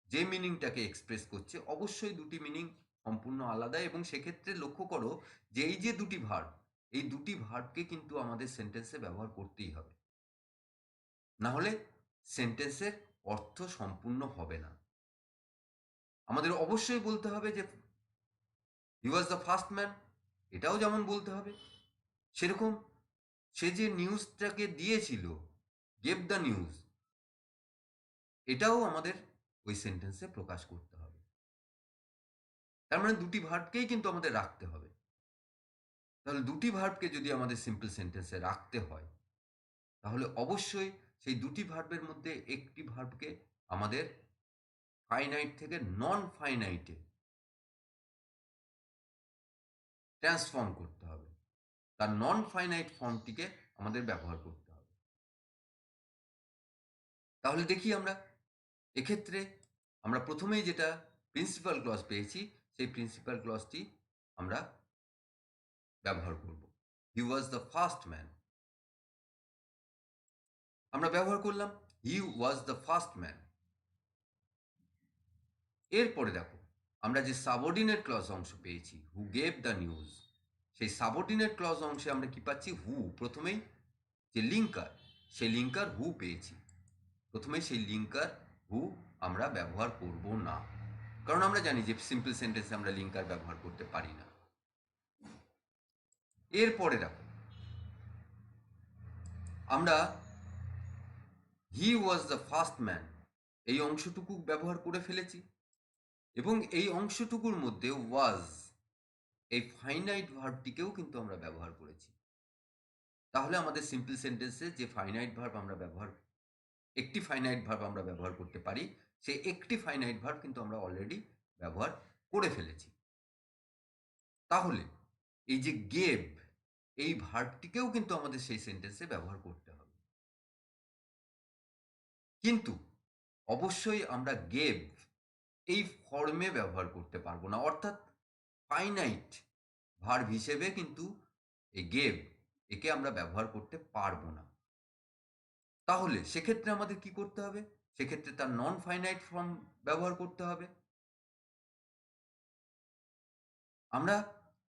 যে মিনিংটাকে এক্সপ্রেস করছে, অবশ্যই দুটি মিনিং সম্পূর্ণ আলাদা। এবং সেক্ষেত্রে লক্ষ্য করো যে এই যে দুটি ভার্ব, এই দুটি ভার্বকে কিন্তু আমাদের সেন্টেন্সে ব্যবহার করতেই হবে, না হলে সেন্টেন্সের অর্থ সম্পূর্ণ হবে না। আমাদের অবশ্যই বলতে হবে যে হি ওয়াজ দ্য ফার্স্ট ম্যান, এটাও যেমন বলতে হবে, সেরকম সে যে নিউজটাকে দিয়েছিল, গেভ দ্য নিউজ, এটাও আমাদের ওই সেন্টেন্সে প্রকাশ করতে হবে। তার মানে দুটি ভার্বকেই কিন্তু আমাদের রাখতে হবে। তাহলে দুটি ভার্বকে যদি আমাদের সিম্পল সেন্টেন্সে রাখতে হয় তাহলে অবশ্যই সেই দুটি ভার্বের মধ্যে একটি ভার্বকে আমাদের ফাইনাইট থেকে নন ফাইনাইটে ট্রান্সফর্ম করতে হবে, তার নন ফাইনাইট ফর্মটিকে আমাদের ব্যবহার করতে হবে। তাহলে দেখি আমরা এক্ষেত্রে আমরা প্রথমেই যেটা প্রিন্সিপাল ক্লজ পেয়েছি সেই প্রিন্সিপাল ক্লজটি আমরা ব্যবহার করব। হি ওয়াজ দ্য ফার্স্ট ম্যান আমরা ব্যবহার করলাম, হি ওয়াজ দ্য ফার্স্ট ম্যান। এরপরে দেখো আমরা যে সাবঅর্ডিনেট ক্লজ অংশ পেয়েছি হু গেভ দ্য নিউজ, সেই সাবঅর্ডিনেট ক্লজ অংশে আমরা কি পাচ্ছি? হু। প্রথমেই যে লিঙ্কার, সেই লিঙ্কার হু পেয়েছি। প্রথমেই সেই লিঙ্কার হু আমরা ব্যবহার করব না, কারণ আমরা জানি যে সিম্পল সেন্টেন্সে আমরা লিঙ্কার ব্যবহার করতে পারি না। এরপরে দেখো আমরা হি ওয়াজ দ্য ফার্স্ট ম্যান এই অংশটুকু ব্যবহার করে ফেলেছি এবং এই অংশটুকুর মধ্যে ওয়াজ এই ফাইনাইট ভার্বটিকেও কিন্তু আমরা ব্যবহার করেছি। তাহলে আমাদের সিম্পল সেন্টেন্সে যে ফাইনাইট ভার্ব আমরা একটি ফাইনাইট ভার্ব আমরা ব্যবহার করতে পারি, সেই একটি ফাইনাইট ভার্ব কিন্তু আমরা অলরেডি ব্যবহার করে ফেলেছি। তাহলে এই যে গেভ, এই ভার্বটিকেও কিন্তু আমাদের সেই সেন্টেন্সে ব্যবহার করতে হবে। কিন্তু অবশ্যই আমরা গেভ এই ফর্মে ব্যবহার করতে পারবো না, অর্থাৎ ফাইনাইট ভার্ব হিসেবে কিন্তু এই গেভ একে আমরা ব্যবহার করতে পারবো না। তাহলে সেক্ষেত্রে আমাদের কি করতে হবে? সেক্ষেত্রে তার নন ফাইনাইট ফর্ম ব্যবহার করতে হবে। আমরা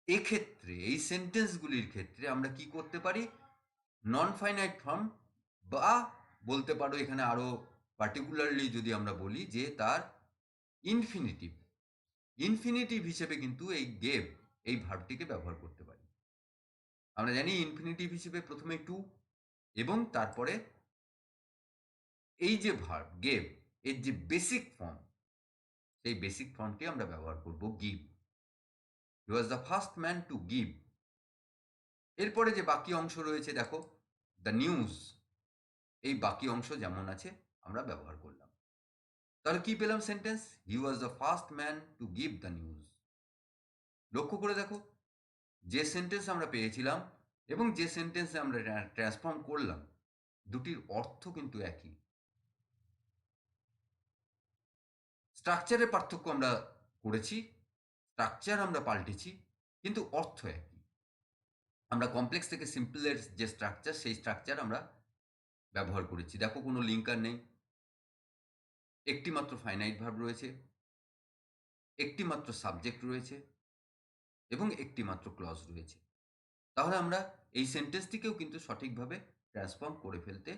এক্ষেত্রে এই সেন্টেন্সগুলির ক্ষেত্রে আমরা কি করতে পারি? নন ফাইনাইট ফর্ম, বা বলতে পারো এখানে আরো পার্টিকুলারলি যদি আমরা বলি যে তার ইনফিনিটিভ ইনফিনিটিভ হিসেবে কিন্তু এই গেভ এই ভার্বটিকে ব্যবহার করতে পারি। আমরা জানি ইনফিনিটিভ হিসেবে প্রথমে টু এবং তারপরে এই যে ভার্ব গেভ এর যে বেসিক ফর্ম, সেই বেসিক ফর্মটি আমরা ব্যবহার করব give. He was the first man to give. এরপরে যে বাকি অংশ রয়েছে দেখো, দ্য নিউজ, এই বাকি অংশ যেমন আছে আমরা ব্যবহার করলাম। তাহলে কি পেলাম sentence? He was the first man to give the news. লক্ষ্য করে দেখো, যে সেন্টেন্স আমরা পেয়েছিলাম এবং যে সেন্টেন্সে আমরা ট্রান্সফর্ম করলাম, দুটির অর্থ কিন্তু একই। স্ট্রাকচারের পার্থক্য আমরা করেছি, স্ট্রাকচার আমরা পাল্টেছি, কিন্তু অর্থ একই। আমরা কমপ্লেক্স থেকে সিম্পলের যে স্ট্রাকচার, সেই স্ট্রাকচার আমরা ব্যবহার করেছি। দেখো কোনো লিঙ্কার নেই, একটি মাত্র ফাইনাইট ভার্ব রয়েছে, একটি মাত্র সাবজেক্ট রয়েছে এবং একটি মাত্র ক্লজ রয়েছে। তাহলে আমরা এই সেন্টেন্সটিকেও কিন্তু সঠিকভাবে ট্রান্সফর্ম করে ফেলতে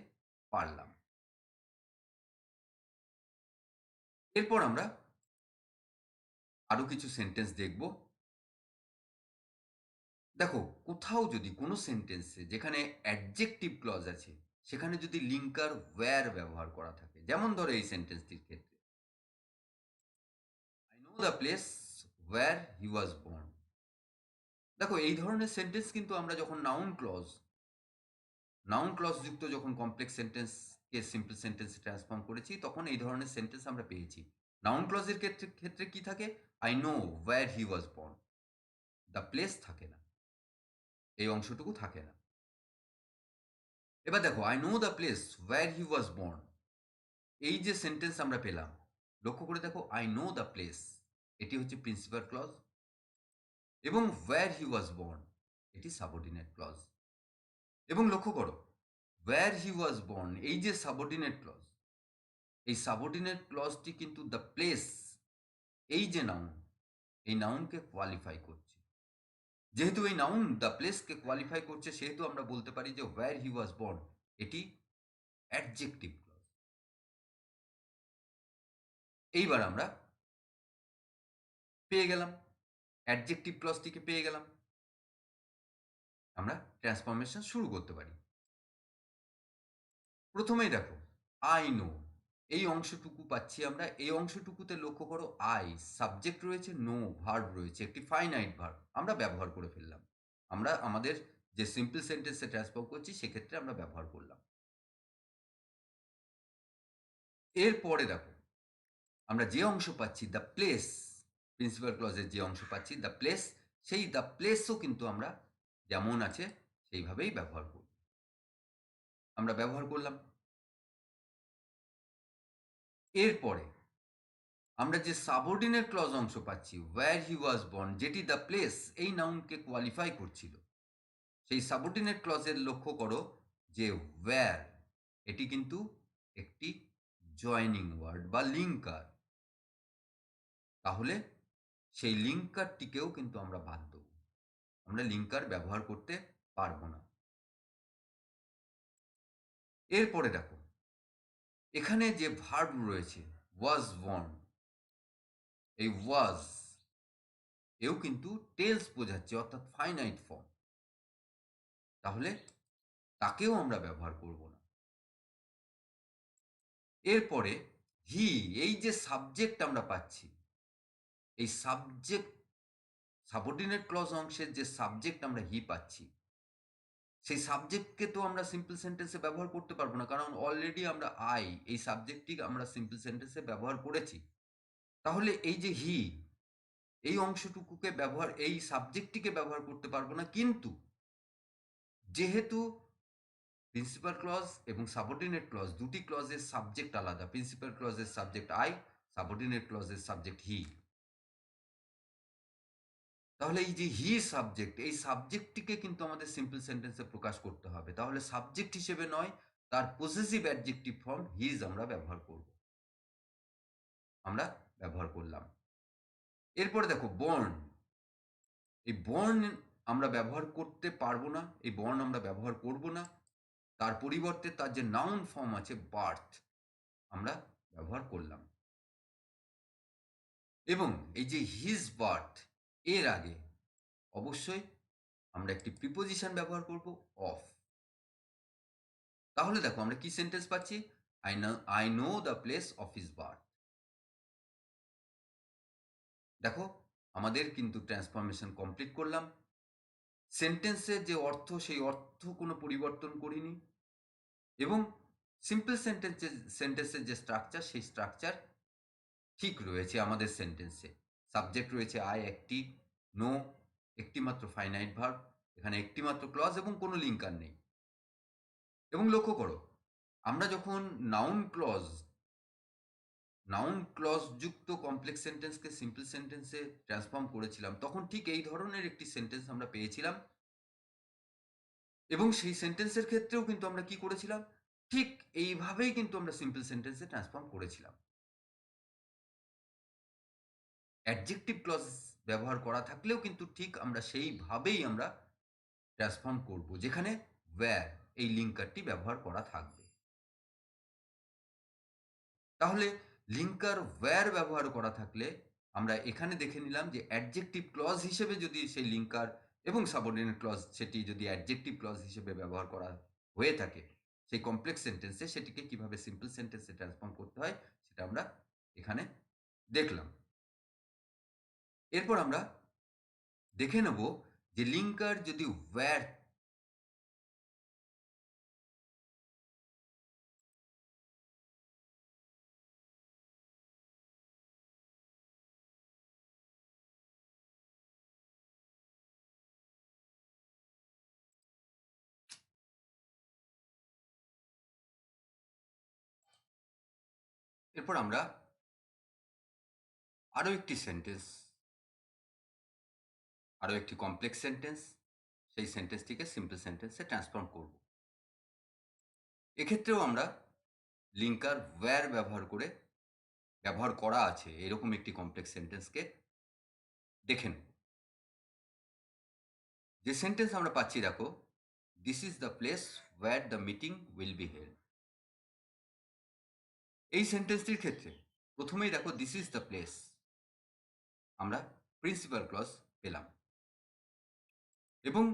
পারলাম। এরপর আমরা আরো কিছু সেন্টেন্স দেখব। দেখো, কোথাও যদি কোনো সেন্টেন্সে যেখানে অ্যাডজেক্টিভ ক্লজ আছে, সেখানে যদি লিঙ্কার ওয়্যার ব্যবহার করা থাকে, যেমন ধরো এই সেন্টেন্সটির ক্ষেত্রে, I know the place where he was born. দেখো, এই ধরনের সেন্টেন্স কিন্তু আমরা যখন নাউন ক্লজ যুক্ত যখন কমপ্লেক্স সেন্টেন্সকে সিম্পল সেন্টেন্সে ট্রান্সফর্ম করেছি, তখন এই ধরনের সেন্টেন্স আমরা পেয়েছি। নাউন ক্লজের ক্ষেত্রে কি থাকে? I know where he was born, the place থাকে না, এই অংশটুকু থাকে না। এবার দেখো, I know the place where he was born, এই যে সেন্টেন্স আমরা পেলাম, লক্ষ্য করে দেখো, আই নো দ্য প্লেস এটি হচ্ছে প্রিন্সিপাল ক্লজ এবং ওয়্যার হি ওয়াজ বর্ন এটি সাবঅর্ডিনেট ক্লজ। এবং লক্ষ্য করো, ওয়্যার হি ওয়াজ বর্ন এই যে সাবঅর্ডিনেট ক্লজ, এই সাবঅর্ডিনেট ক্লজটি কিন্তু দ্য প্লেস, এই যে নাউন, এই নাউনকে কোয়ালিফাই করছে। যেহেতু এই নাউন দ্য প্লেসকে কোয়ালিফাই করছে, সেহেতু আমরা বলতে পারি যে ওয়্যার হি ওয়াজ বর্ন এটি অ্যাডজেক্টিভ ক্লজ। এইবার আমরা পেয়ে গেলাম, অ্যাডজেক্টিভ ক্লজটিকে পেয়ে গেলাম, আমরা ট্রান্সফরমেশন শুরু করতে পারি। প্রথমেই দেখো, আই নো, এই অংশটুকু পাচ্ছি আমরা। এই অংশটুকুতে লক্ষ্য করো, আই সাবজেক্ট রয়েছে, নো ভার্ব রয়েছে, একটি ফাইনাইট ভার্ব আমরা ব্যবহার করে ফেললাম। আমরা আমাদের যে সিম্পল সেন্টেন্সে ট্রান্সফর্ম করছি, সেক্ষেত্রে আমরা ব্যবহার করলাম। এরপরে দেখো, আমরা যে অংশ পাচ্ছি দ্য প্লেস, প্রিন্সিপাল ক্লজের যে অংশ পাচ্ছি দ্য প্লেস, সেই দ্য প্লেসও কিন্তু আমরা যেমন আছে সেইভাবেই ব্যবহার করব। আমরা ব্যবহার করলাম। এরপরে আমরা যে সাবঅর্ডিনেট ক্লজ অংশ পাচ্ছি, ওয়্যার হি ওয়াজ বর্ন, যেটি দ্য প্লেস এই নাউনকে কোয়ালিফাই করছিল, সেই সাবঅর্ডিনেট ক্লজের লক্ষ্য করো যে ওয়্যার এটি কিন্তু একটি জয়নিং ওয়ার্ড বা লিঙ্কার। তাহলে সেই লিঙ্কারটিকেও কিন্তু আমরা বাদ দেব, আমরা লিঙ্কার ব্যবহার করতে পারবো না। এরপরে দেখো, এখানে যে ভার্ব রয়েছে ওয়াজ বর্ন, এই ওয়াজ এও কিন্তু টেলস বোঝাচ্ছে, অর্থাৎ ফাইনাইট ফর্ম। তাহলে তাকেও আমরা ব্যবহার করব না। এরপরে হি, এই যে সাবজেক্ট আমরা পাচ্ছি, এই সাবজেক্ট সাবঅর্ডিনেট ক্লজ অংশের যে সাবজেক্ট আমরা হি পাচ্ছি, সেই সাবজেক্টকে তো আমরা সিম্পল সেন্টেন্সে ব্যবহার করতে পারবো না, কারণ অলরেডি আমরা আই এই সাবজেক্টটি আমরা সিম্পল সেন্টেন্সে ব্যবহার করেছি। তাহলে এই যে হি, এই অংশটুকুকে ব্যবহার, এই সাবজেক্টটিকে ব্যবহার করতে পারবো না, কিন্তু যেহেতু প্রিন্সিপাল ক্লজ এবং সাবঅর্ডিনেট ক্লজ দুটি ক্লজের সাবজেক্ট আলাদা, প্রিন্সিপাল ক্লজের সাবজেক্ট আই, সাবঅর্ডিনেট ক্লজের সাবজেক্ট হি, তাহলে এই যে হি সাবজেক্ট, এই সাবজেক্টটিকে কিন্তু আমাদের সিম্পল সেন্টেন্সে প্রকাশ করতে হবে। তাহলে সাবজেক্ট হিসেবে নয়, তার পজেসিভ অ্যাডজেক্টিভ ফর্ম হিজ আমরা ব্যবহার করব, আমরা ব্যবহার করলাম। এরপরে দেখো বর্ন, এই বর্ন আমরা ব্যবহার করতে পারবো না, এই বর্ন আমরা ব্যবহার করব না, তার পরিবর্তে তার যে নাউন ফর্ম আছে বার্থ আমরা ব্যবহার করলাম। এবং এই যে হিজ বার্থ, এর আগে অবশ্যই আমরা একটি প্রিপোজিশন ব্যবহার করব অফ। তাহলে দেখো আমরা কি সেন্টেন্স পাচ্ছি, I know the place of his birth. দেখো আমাদের কিন্তু ট্রান্সফরমেশন কমপ্লিট করলাম, সেন্টেন্সের যে অর্থ সেই অর্থ কোনো পরিবর্তন করিনি, এবং সিম্পল সেন্টেন্সের যে স্ট্রাকচার সেই স্ট্রাকচার ঠিক রয়েছে আমাদের সেন্টেন্সে। সাবজেক্ট রয়েছে আই একটি, নো একটি মাত্র ফাইনাইট ভার্ব, এখানে একটি মাত্র ক্লজ এবং কোনো লিঙ্কার নেই। এবং লক্ষ্য করো, আমরা যখন নাউন ক্লজ যুক্ত কমপ্লেক্স সেন্টেন্সকে সিম্পল সেন্টেন্সে ট্রান্সফর্ম করেছিলাম, তখন ঠিক এই ধরনের একটি সেন্টেন্স আমরা পেয়েছিলাম। এবং সেই সেন্টেন্সের ক্ষেত্রেও কিন্তু আমরা কি করেছিলাম, ঠিক এইভাবেই কিন্তু আমরা সিম্পল সেন্টেন্সে ট্রান্সফর্ম করেছিলাম। অ্যাডজেক্টিভ ক্লজ ব্যবহার করা থাকলেও কিন্তু ঠিক আমরা সেইভাবেই আমরা ট্রান্সফর্ম করব, যেখানে ওয়্যার এই লিঙ্কারটি ব্যবহার করা থাকবে। তাহলে লিঙ্কার ওয়্যার ব্যবহার করা থাকলে আমরা এখানে দেখে নিলাম যে অ্যাডজেক্টিভ ক্লজ হিসেবে যদি সেই লিঙ্কার এবং সাবঅর্ডিনেট ক্লজ সেটি যদি অ্যাডজেক্টিভ ক্লজ হিসেবে ব্যবহার করা হয়ে থাকে সেই কমপ্লেক্স সেন্টেন্সে, সেটিকে কিভাবে সিম্পল সেন্টেন্সে ট্রান্সফর্ম করতে হয় সেটা আমরা এখানে দেখলাম। এরপর আমরা দেখে নেব যে লিঙ্কার যদি ওয়্যার, এরপর আমরা আরো একটি সেন্টেন্স, আরো একটি কমপ্লেক্স সেন্টেন্স, সেই সেন্টেন্সটিকে সিম্পল সেন্টেন্সে ট্রান্সফর্ম করব। এক্ষেত্রেও আমরা লিঙ্কার ওয়্যার ব্যবহার করা আছে এরকম একটি কমপ্লেক্স সেন্টেন্সকে দেখে নেব। যে সেন্টেন্স আমরা পাচ্ছি দেখো, this is the place where the meeting will be held. এই সেন্টেন্সটির ক্ষেত্রে প্রথমেই দেখো দিস ইজ দ্য প্লেস, আমরা প্রিন্সিপাল ক্লজ পেলাম, এবং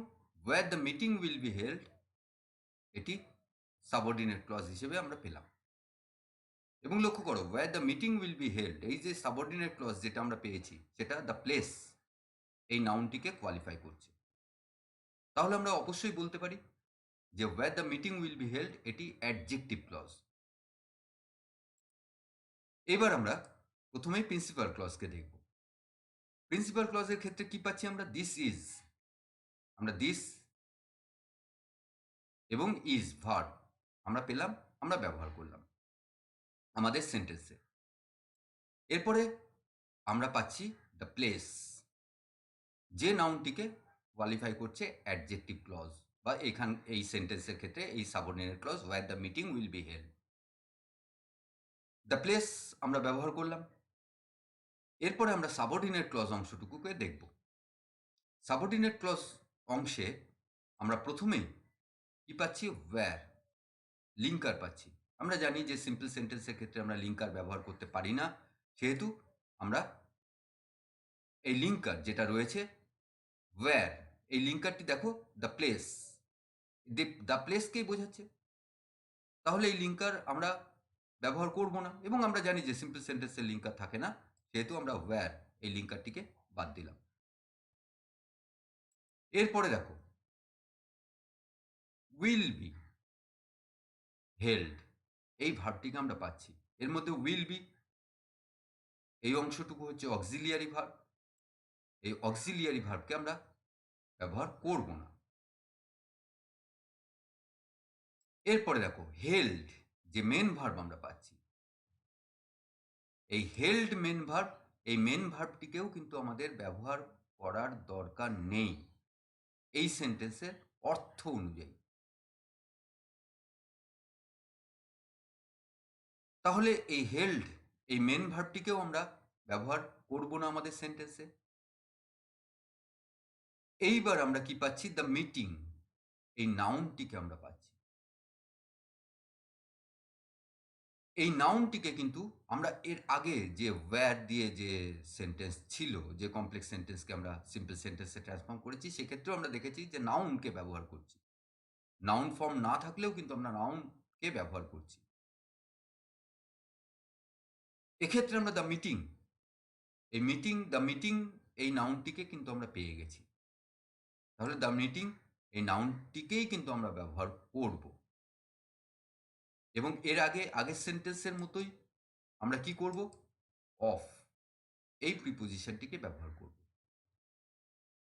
where the meeting will be held এটি সাবঅর্ডিনেট ক্লজ হিসেবে আমরা পেলাম। এবং লক্ষ্য করো where the meeting will be held, এই যে সাবঅর্ডিনেট ক্লজ যেটা আমরা পেয়েছি সেটা দ্য প্লেস এই নাউনটিকে কোয়ালিফাই করছে। তাহলে আমরা অবশ্যই বলতে পারি যে where the meeting will be held এটি অ্যাডজেক্টিভ ক্লজ। এবার আমরা প্রথমেই প্রিন্সিপাল ক্লজকে দেখব। প্রিন্সিপাল ক্লজের ক্ষেত্রে কি পাচ্ছি আমরা, দিস ইজ, আমরা দিস এবং ইজ ভার্ব আমরা পেলাম, আমরা ব্যবহার করলাম আমাদের সেন্টেন্সে। এরপরে আমরা পাচ্ছি দ্য প্লেস, যে নাউনটিকে কোয়ালিফাই করছে অ্যাডজেক্টিভ ক্লজ, বা এই সেন্টেন্সের ক্ষেত্রে এই subordinate clause where the meeting will be held. The place আমরা ব্যবহার করলাম। এরপরে আমরা সাবঅর্ডিনেট ক্লজ অংশটুকুকে দেখব। সাবঅর্ডিনেট ক্লজ অংশে আমরা প্রথমেই কি পাচ্ছি, ওয়্যার, লিঙ্কার পাচ্ছি। আমরা জানি যে সিম্পল সেন্টেন্সের ক্ষেত্রে আমরা লিঙ্কার ব্যবহার করতে পারি না, সেহেতু আমরা এই লিঙ্কার যেটা রয়েছে ওয়্যার, এই লিঙ্কারটি দেখো দ্য প্লেস, দ্য প্লেসকেই বোঝাচ্ছে, তাহলে এই লিঙ্কার আমরা ব্যবহার করব না, এবং আমরা জানি যে সিম্পল সেন্টেন্সের লিঙ্কার থাকে না, সেহেতু আমরা ওয়্যার এই লিঙ্কারটিকে বাদ দিলাম। এরপরে দেখো উইল বি হেল্ড, এই ভার্বটিকে আমরা পাচ্ছি। এর মধ্যে উইল বি এই অংশটুকু হচ্ছে অক্সিলিয়ারি ভার্ব, এই অক্সিলিয়ারি ভার্বকে আমরা ব্যবহার করব না। এরপরে দেখো হেল্ড, যে মেন ভার্ব আমরা পাচ্ছি, এই হেল্ড মেন ভার্ব, এই মেন ভার্বটিকেও কিন্তু আমাদের ব্যবহার করার দরকার নেই এই সেন্টেন্সের অর্থ অনুযায়ী। তাহলে এই হেল্ড, এই মেন ভার্বটিকেও আমরা ব্যবহার করব না আমাদের সেন্টেন্সে। এইবার আমরা কি পাচ্ছি? দ্য মিটিং, এই নাউনটিকে আমরা পাচ্ছি। এই নাউনটিকে কিন্তু আমরা এর আগে যে ওয়্যার দিয়ে যে সেন্টেন্স ছিল, যে কমপ্লেক্স সেন্টেন্সকে আমরা সিম্পল সেন্টেন্সে ট্রান্সফর্ম করেছি, সেক্ষেত্রেও আমরা দেখেছি যে নাউনকে ব্যবহার করছি। নাউন ফর্ম না থাকলেও কিন্তু আমরা নাউনকে ব্যবহার করছি। এক্ষেত্রে আমরা দ্য মিটিং, এই মিটিং, দ্য মিটিং, এই নাউনটিকে কিন্তু আমরা পেয়ে গেছি। তাহলে দ্য মিটিং, এই নাউনটিকেই কিন্তু আমরা ব্যবহার করব। এবং এর আগে আগের সেন্টেন্সের মতোই আমরা কি করব? অফ, এই প্রিপোজিশনটিকে ব্যবহার করব।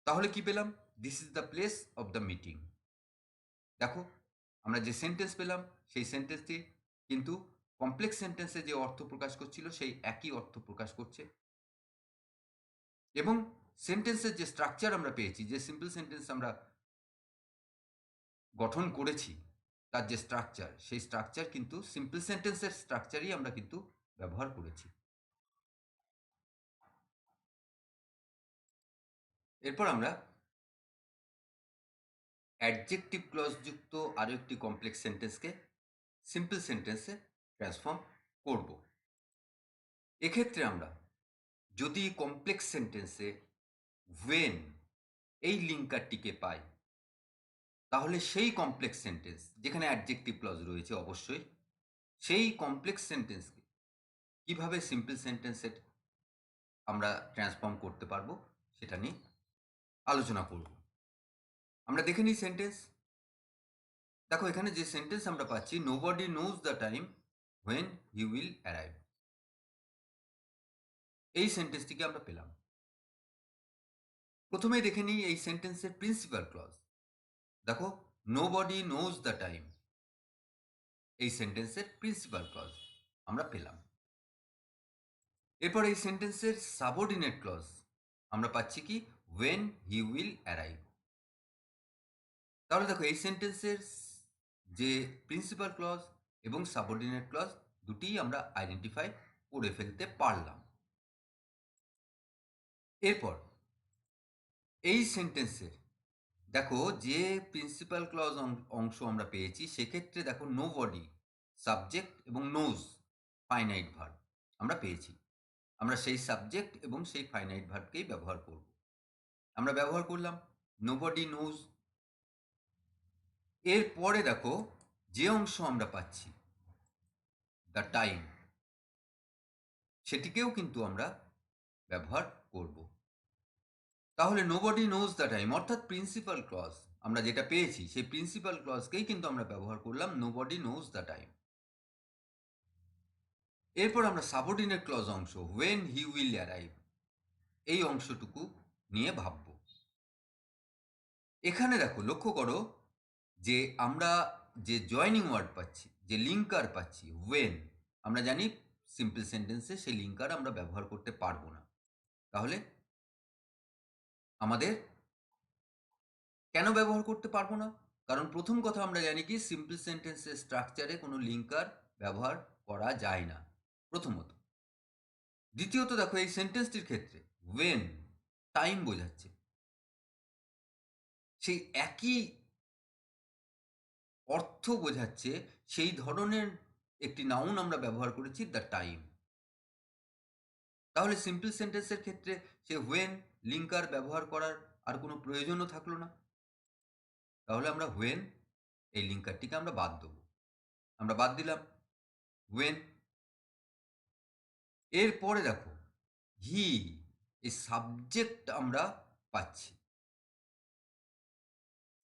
তাহলে কি পেলাম? This is the place of the meeting. দেখো, আমরা যে সেন্টেন্স পেলাম সেই সেন্টেন্সটি কিন্তু কমপ্লেক্স সেন্টেন্সে যে অর্থ প্রকাশ করছিল সেই একই অর্থ প্রকাশ করছে। এবং সেন্টেন্সের যে স্ট্রাকচার আমরা পেয়েছি, যে সিম্পল সেন্টেন্স আমরা গঠন করেছি, তার যে স্ট্রাকচার, সেই স্ট্রাকচার কিন্তু সিম্পল সেন্টেন্সের স্ট্রাকচারই আমরা কিন্তু ব্যবহার করেছি। এরপর আমরা অ্যাডজেক্টিভ ক্লজ যুক্ত আরও একটি কমপ্লেক্স সেন্টেন্সকে সিম্পল সেন্টেন্সে ট্রান্সফর্ম করব। এক্ষেত্রে আমরা যদি কমপ্লেক্স সেন্টেন্সে ওয়েন এই লিঙ্কারটিকে পাই, তাহলে সেই কমপ্লেক্স সেন্টেন্স যেখানে অ্যাডজেক্টিভ ক্লজ রয়েছে অবশ্যই, সেই কমপ্লেক্স সেন্টেন্সকে কিভাবে সিম্পল সেন্টেন্সে আমরা ট্রান্সফর্ম করতে পারবো সেটা নিয়ে আলোচনা করব। আমরা দেখে নিই সেন্টেন্স। দেখো, এখানে যে সেন্টেন্স আমরা পাচ্ছি, nobody knows the time when he will arrive, এই সেন্টেন্সটিকে আমরা পেলাম। প্রথমেই দেখে নিই এই সেন্টেন্সের প্রিন্সিপাল ক্লজ। দেখো, নোবডি নোজ দ্য টাইম, এই সেন্টেন্সের প্রিন্সিপাল ক্লজ আমরা পেলাম। এরপর এই সেন্টেন্সের সাবঅর্ডিনেট ক্লজ আমরা পাচ্ছি কি? When he will arrive. তাহলে দেখো, এই সেন্টেন্সের যে প্রিন্সিপাল ক্লজ এবং সাবঅর্ডিনেট ক্লজ দুটিই আমরা আইডেন্টিফাই করে ফেলতে পারলাম। এরপর এই সেন্টেন্সের দেখো যে প্রিন্সিপাল ক্লজ অংশ আমরা পেয়েছি, সেক্ষেত্রে দেখো নোবডি সাবজেক্ট এবং নোজ ফাইনাইট ভার্ব আমরা পেয়েছি। আমরা সেই সাবজেক্ট এবং সেই ফাইনাইট ভার্বকেই ব্যবহার করব। আমরা ব্যবহার করলাম নোবডি নোজ। এরপরে দেখো যে অংশ আমরা পাচ্ছি, দ্য টাইম, সেটিকেও কিন্তু আমরা ব্যবহার করব। তাহলে নোবডি নোজ দ্য টাইম অর্থাৎ প্রিন্সিপাল ক্লজ আমরা যেটা পেয়েছি, সেই প্রিন্সিপাল ক্লজকেই কিন্তু আমরা ব্যবহার করলাম নোবডি নোজ দ্য টাইম। এরপর আমরা সাবঅর্ডিনেট ক্লজ অংশ হোয়েন হি উইল অ্যারাইভ, এই অংশটুকু নিয়ে ভাবব। এখানে দেখো, লক্ষ্য করো যে আমরা যে জয়নিং ওয়ার্ড পাচ্ছি, যে লিঙ্কার পাচ্ছি ওয়েন, আমরা জানি সিম্পল সেন্টেন্সে সেই লিঙ্কার আমরা ব্যবহার করতে পারবো না। তাহলে আমাদের কেন ব্যবহার করতে পারবো না? কারণ প্রথম কথা আমরা জানি কি, সিম্পল সেন্টেন্সের স্ট্রাকচারে কোনো লিঙ্কার ব্যবহার করা যায় না, প্রথমত। দ্বিতীয়ত দেখো, এই সেন্টেন্সটির ক্ষেত্রে ওয়েন টাইম বোঝাচ্ছে, সেই একই অর্থ বোঝাচ্ছে সেই ধরনের একটি নাউন আমরা ব্যবহার করেছি, দ্য টাইম। তাহলে সিম্পল সেন্টেন্সের ক্ষেত্রে সে হোয়েন লিঙ্কার ব্যবহার করার আর কোনো প্রয়োজনও থাকলো না। তাহলে আমরা হোয়েন এই লিঙ্কারটিকে আমরা বাদ দেবো। আমরা বাদ দিলাম হোয়েন। এরপরে দেখো, হি, এই সাবজেক্ট আমরা পাচ্ছি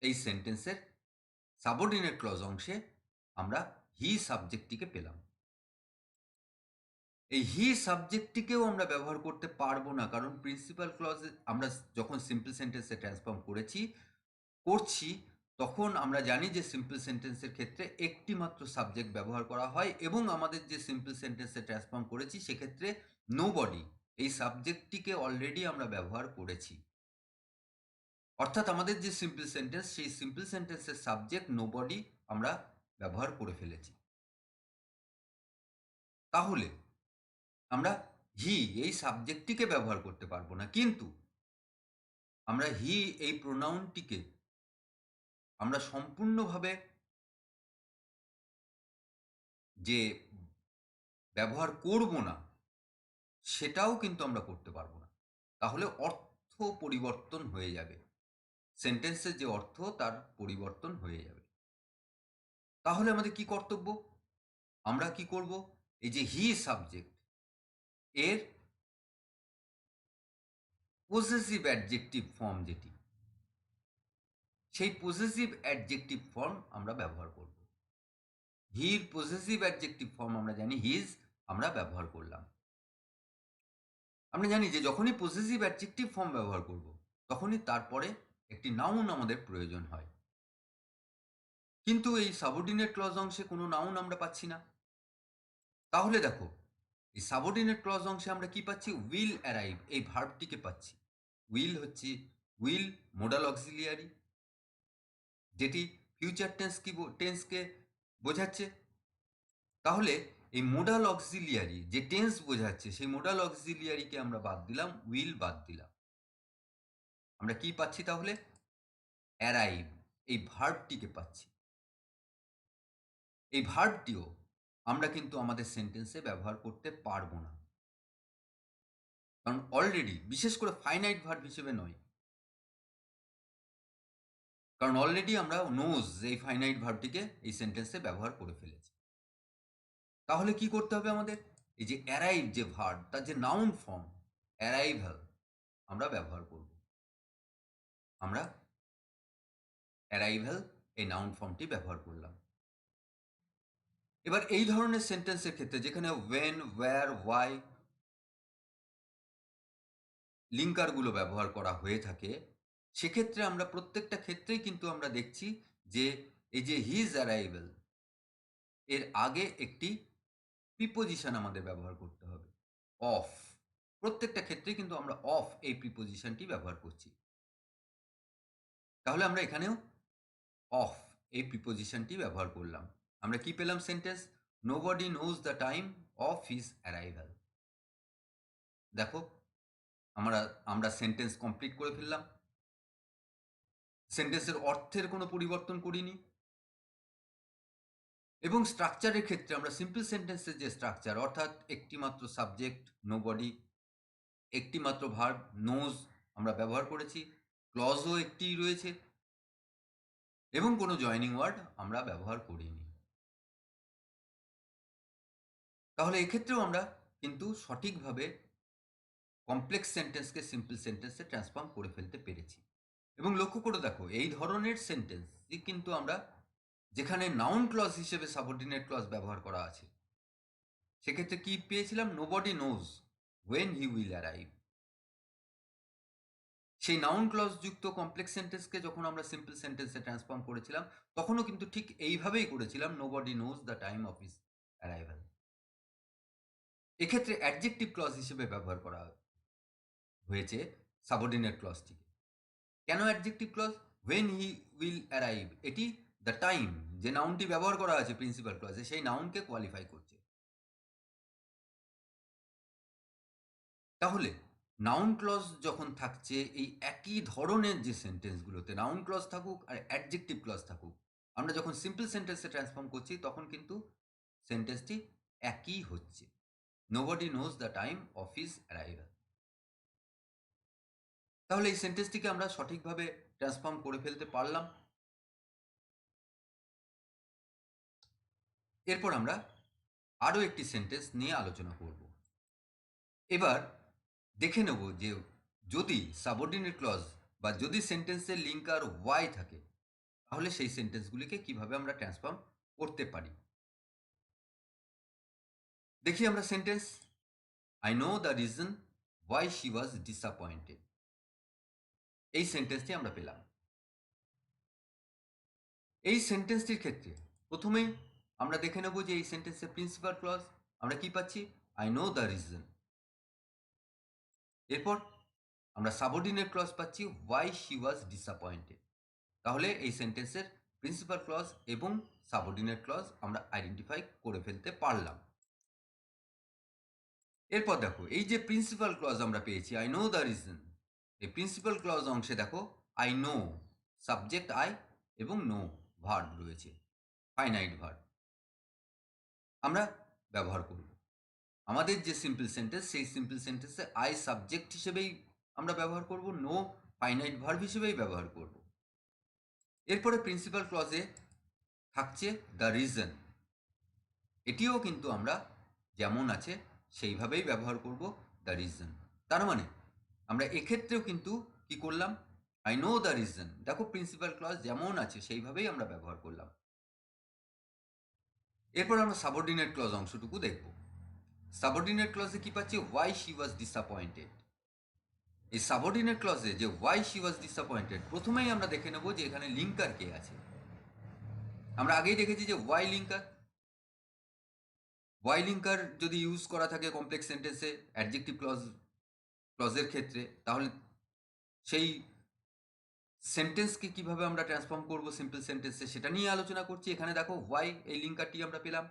এই সেন্টেন্সের সাবঅর্ডিনেট ক্লজ অংশে। আমরা হি সাবজেক্টটিকে পেলাম। এই হি সাবজেক্টটিকেও আমরা ব্যবহার করতে পারবো না, কারণ প্রিন্সিপাল ক্লজে আমরা যখন সিম্পল সেন্টেন্সে ট্রান্সফর্ম করছি, তখন আমরা জানি যে সিম্পল সেন্টেন্সের ক্ষেত্রে একটি মাত্র সাবজেক্ট ব্যবহার করা হয়, এবং আমাদের যে সিম্পল সেন্টেন্সে ট্রান্সফর্ম করেছি সেক্ষেত্রে নোবডি এই সাবজেক্টটিকে অলরেডি আমরা ব্যবহার করেছি। অর্থাৎ আমাদের যে সিম্পল সেন্টেন্স, সেই সিম্পল সেন্টেন্সের সাবজেক্ট নোবডি আমরা ব্যবহার করে ফেলেছি। তাহলে আমরা হি এই সাবজেক্টটিকে ব্যবহার করতে পারবো না, কিন্তু আমরা হি এই প্রোনাউনটিকে আমরা সম্পূর্ণভাবে যে ব্যবহার করব না, সেটাও কিন্তু আমরা করতে পারবো না। তাহলে অর্থ পরিবর্তন হয়ে যাবে, সেন্টেন্সের যে অর্থ তার পরিবর্তন হয়ে যাবে। তাহলে আমাদের কি কর্তব্য? আমরা কি করব? এই যে হি সাবজেক্ট, এর পজেসিভ অ্যাডজেক্টিভ ফর্ম যেটি, সেই পজেসিভ অ্যাডজেক্টিভ ফর্ম আমরা ব্যবহার করব। হির পজেসিভ অ্যাডজেক্টিভ ফর্ম আমরা জানি হিজ, আমরা ব্যবহার করলাম। আমরা জানি যে যখনই পজেসিভ অ্যাডজেক্টিভ ফর্ম ব্যবহার করব, তখনই তারপরে একটি নাউন আমাদের প্রয়োজন হয়। কিন্তু এই সাবঅর্ডিনেট ক্লজ অংশে কোনো নাউন আমরা পাচ্ছি না। তাহলে দেখো, এই সাবঅর্ডিনেট ক্লজ অংশে আমরা কি পাচ্ছি? উইল অ্যারাইভ এই ভার্বটিকে পাচ্ছি। উইল হচ্ছে উইল মোডাল অক্সিলিয়ারি, যেটি ফিউচার টেন্সকে বোঝাচ্ছে। তাহলে এই মোডাল অক্সিলিয়ারি যে টেন্স বোঝাচ্ছে, সেই মোডাল অক্সিলিয়ারিকে আমরা বাদ দিলাম, উইল বাদ দিলাম। আমরা কি পাচ্ছি তাহলে? অ্যারাইভ এই ভার্বটিকে পাচ্ছি। এই ভার্বটিও আমরা কিন্তু আমাদের সেন্টেন্সে ব্যবহার করতে পারবো না, কারণ অলরেডি, বিশেষ করে ফাইনাইট ভার্ব হিসেবে নয়, কারণ অলরেডি আমরা নোজ এই ফাইনাইট ভার্বটিকে এই সেন্টেন্সে ব্যবহার করে ফেলেছি। তাহলে কি করতে হবে আমাদের? এই যে অ্যারাইভ যে ভার্ব, তার যে নাউন ফর্ম অ্যারাইভাল আমরা ব্যবহার করব। আমরা অ্যারাইভাল এই নাউন ফর্মটি ব্যবহার করলাম। এবার এই ধরনের সেন্টেন্সের ক্ষেত্রে যেখানে ওয়েন, ওয়্যার, ওয়াই লিঙ্কারগুলো ব্যবহার করা হয়ে থাকে, সেক্ষেত্রে আমরা প্রত্যেকটা ক্ষেত্রেই কিন্তু আমরা দেখছি যে এই যে হিজ অ্যারাইভাল, এর আগে একটি প্রিপোজিশন আমাদের ব্যবহার করতে হবে, অফ। প্রত্যেকটা ক্ষেত্রেই কিন্তু আমরা অফ এই প্রিপোজিশনটি ব্যবহার করছি। তাহলে আমরা এখানেও অফ এই প্রিপোজিশনটি ব্যবহার করলাম। আমরা কি পেলাম sentence? Nobody knows the time of his arrival. দেখো, আমরা আমরা সেন্টেন্স কমপ্লিট করে ফেললাম। সেন্টেন্সের অর্থের কোনো পরিবর্তন করিনি, এবং স্ট্রাকচারের ক্ষেত্রে আমরা সিম্পল সেন্টেন্সের যে স্ট্রাকচার, অর্থাৎ একটি মাত্র সাবজেক্ট নোবডি, একটি মাত্র ভার্ব নোজ আমরা ব্যবহার করেছি, ক্লজও একটি রয়েছে, এবং কোনো জয়নিং ওয়ার্ড আমরা ব্যবহার করিনি। তাহলে এক্ষেত্রেও আমরা কিন্তু সঠিকভাবে কমপ্লেক্স সেন্টেন্সকে সিম্পল সেন্টেন্সে ট্রান্সফর্ম করে ফেলতে পেরেছি। এবং লক্ষ্য করে দেখো, এই ধরনের সেন্টেন্স কিন্তু আমরা, যেখানে নাউন ক্লজ হিসেবে সাবঅর্ডিনেট ক্লজ ব্যবহার করা আছে, সেক্ষেত্রে কি পেয়েছিলাম? Nobody knows when he will arrive. সেই নাউন ক্লজ যুক্ত কমপ্লেক্স সেন্টেন্সকে যখন আমরা সিম্পল সেন্টেন্সে ট্রান্সফর্ম করেছিলাম, তখনও কিন্তু ঠিক এইভাবেই করেছিলাম, nobody knows the time of his arrival. এক্ষেত্রে অ্যাডজেক্টিভ ক্লজ হিসেবে ব্যবহার করা হয়েছে সাবঅর্ডিনেট ক্লজটিকে। কেন adjective clause? When he will arrive, এটি দ্য টাইম যে নাউনটি ব্যবহার করা আছে প্রিন্সিপাল ক্লজে, সেই নাউনকে কোয়ালিফাই করছে। তাহলে নাউন ক্লজ যখন থাকছে, এই একই ধরনের যে সেন্টেন্সগুলোতে নাউন ক্লজ থাকুক আর অ্যাডজেক্টিভ ক্লজ থাকুক, আমরা যখন সিম্পল সেন্টেন্সে ট্রান্সফর্ম করছি, তখন কিন্তু সেন্টেন্সটি একই হচ্ছে, nobody knows the time of his arrival. তাহলে এই সেন্টেন্সটিকে আমরা সঠিকভাবে ট্রান্সফর্ম করে ফেলতে পারলাম। এরপর আমরা আরও একটি সেন্টেন্স নিয়ে আলোচনা করব। এবার দেখে নেব যে যদি সাবঅর্ডিনেট ক্লজ বা যদি সেন্টেন্সের লিঙ্কার ওয়াই থাকে, তাহলে সেই সেন্টেন্সগুলিকে কিভাবে আমরা ট্রান্সফর্ম করতে পারি। দেখি আমরা sentence. I know the reason why she was disappointed. এই সেন্টেন্সটি আমরা পেলাম। এই সেন্টেন্সটির ক্ষেত্রে প্রথমেই আমরা দেখে নেব যে এই সেন্টেন্সের প্রিন্সিপাল ক্লজ আমরা কি পাচ্ছি, আই নো দ্য রিজন। এরপর আমরা সাবঅর্ডিনেট ক্লজ পাচ্ছি ওয়াই শি ওয়াজ ডিসঅ্যাপয়েন্টেড। তাহলে এই সেন্টেন্সের প্রিন্সিপাল ক্লজ এবং সাবঅর্ডিনেট ক্লজ আমরা আইডেন্টিফাই করে ফেলতে পারলাম। এরপর দেখো এই যে প্রিন্সিপাল ক্লজ আমরা পেয়েছি আই নো দ্য রিজন, এই প্রিন্সিপাল ক্লজ অংশে দেখো আই নো সাবজেক্ট আই এবং নো ভার্ব রয়েছে, ফাইনাইট ভার্ব আমরা ব্যবহার করব। আমাদের যে সিম্পল সেন্টেন্স সেই সিম্পল সেন্টেন্সে আই সাবজেক্ট হিসেবেই আমরা ব্যবহার করব, নো ফাইনাইট ভার্ব হিসেবেই ব্যবহার করব। এরপরে প্রিন্সিপাল ক্লজে থাকছে দ্য রিজন, এটিও কিন্তু আমরা যেমন আছে সেইভাবেই ব্যবহার করব, দ্য রিজন। তার মানে আমরা এক্ষেত্রেও কিন্তু কি করলাম, আই নো দ্য রিজন, দেখো প্রিন্সিপাল ক্লজ যেমন আছে সেইভাবেই আমরা ব্যবহার করলাম। এরপর আমরা সাবঅর্ডিনেট ক্লজ অংশটুকু দেখব। সাবঅর্ডিনেট ক্লজে কি পাচ্ছি, ওয়াই শি ওয়াজ ডিসঅ্যাপয়েন্টেড। এই সাবঅর্ডিনেট ক্লজে যে ওয়াই শি ওয়াজ ডিসঅ্যাপয়েন্টেড, প্রথমেই আমরা দেখে নেব যে এখানে লিঙ্কার কে আছে। আমরা আগেই দেখেছি যে ওয়াই লিঙ্কার, ওয়াই লিঙ্কার যদি ইউজ করা থাকে কমপ্লেক্স সেন্টেন্সে অ্যাডজেক্টিভ ক্লজের ক্ষেত্রে, তাহলে সেই সেন্টেন্সকে কিভাবে আমরা ট্রান্সফর্ম করব সিম্পল সেন্টেন্সে সেটা নিয়ে আলোচনা করছি। এখানে দেখো ওয়াই এই লিঙ্কারটি আমরা পেলাম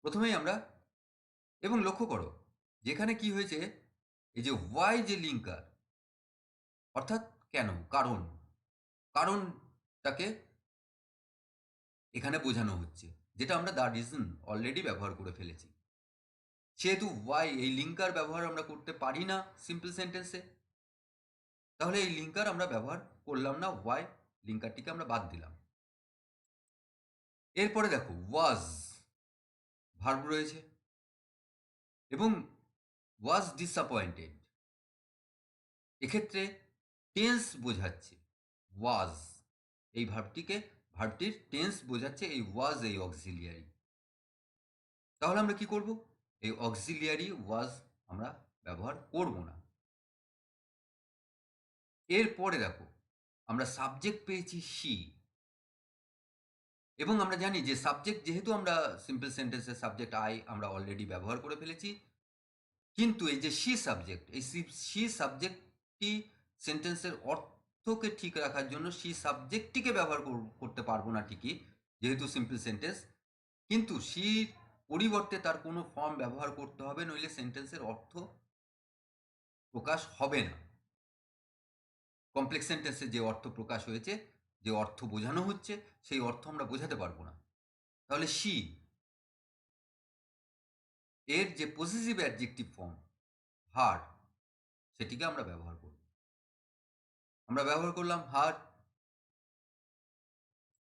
প্রথমেই আমরা, এবং লক্ষ্য করো যেখানে কি হয়েছে, এই যে ওয়াই যে লিঙ্কার অর্থাৎ কেন, কারণটাকে এখানে বোঝানো হচ্ছে, যেটা আমরা দ্য রিজন অলরেডি ব্যবহার করে ফেলেছি। সেহেতু ওয়াই এই লিঙ্কার ব্যবহার আমরা করতে পারি না সিম্পল সেন্টেন্সে, তাহলে এই লিঙ্কার আমরা ব্যবহার করলাম না, ওয়াই লিঙ্কারটিকে আমরা বাদ দিলাম। এরপরে দেখো ওয়াজ ভার্ব রয়েছে এবং ওয়াজ ডিসঅ্যাপয়েন্টেড, এক্ষেত্রে টেন্স বোঝাচ্ছে ওয়াজ, এই ভার্বটির টেন্স বোঝাচ্ছে এই ওয়াজ, এই অক্সিলিয়ারি। তাহলে আমরা কি করব, এই অক্সিলিয়ারি ওয়াজ আমরা ব্যবহার করব না। এরপরে দেখো আমরা সাবজেক্ট পেয়েছি শি, এবং আমরা জানি যে সাবজেক্ট যেহেতু আমরা সিম্পল সেন্টেন্সের সাবজেক্ট আই আমরা অলরেডি ব্যবহার করে ফেলেছি, কিন্তু এই যে শি সাবজেক্ট, এই শি সাবজেক্টটি সেন্টেন্সের অর্থকে ঠিক রাখার জন্য শি সাবজেক্টটিকে ব্যবহার করতে পারবো না ঠিকই, যেহেতু সিম্পল সেন্টেন্স, কিন্তু শির পরিবর্তে তার কোনো ফর্ম ব্যবহার করতে হবে, নইলে সেন্টেন্সের অর্থ প্রকাশ হবে না। কমপ্লেক্স সেন্টেন্সে যে অর্থ প্রকাশ হয়েছে, যে অর্থ বোঝানো হচ্ছে, সেই অর্থ আমরা বোঝাতে পারবো না। তাহলে শি এর যে পজিটিভ অ্যাডজেক্টিভ ফর্ম হার, সেটিকে আমরা ব্যবহার করব। আমরা ব্যবহার করলাম হার।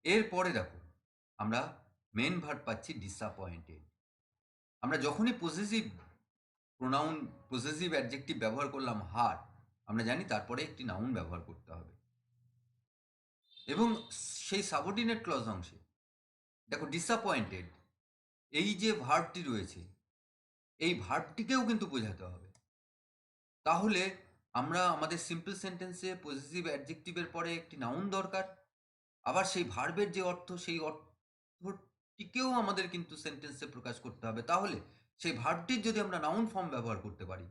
এরপরে দেখো আমরা মেন ভার্ব পাচ্ছি ডিসঅ্যাপয়েন্টেড। আমরা যখনই পজিটিভ প্রোনাউন পজিটিভ অ্যাডজেক্টিভ ব্যবহার করলাম হার, আমরা জানি তারপরে একটি নাউন ব্যবহার করতে হবে। এবং সেই সাবঅর্ডিনেট ক্লজ অংশে দেখো ডিসঅ্যাপয়েন্টেড এই যে ভার্বটি রয়েছে, এই ভার্বটিকেও কিন্তু বোঝাতে হবে। তাহলে আমরা আমাদের সিম্পল সেন্টেন্সে পজিটিভ অ্যাডজেক্টিভের পরে একটি নাউন দরকার, আবার সেই ভার্বের যে অর্থ সেই অর্থটিকেও আমাদের কিন্তু সেন্টেন্সে প্রকাশ করতে হবে। তাহলে সেই ভার্বটির যদি আমরা নাউন ফর্ম ব্যবহার করতে পারি,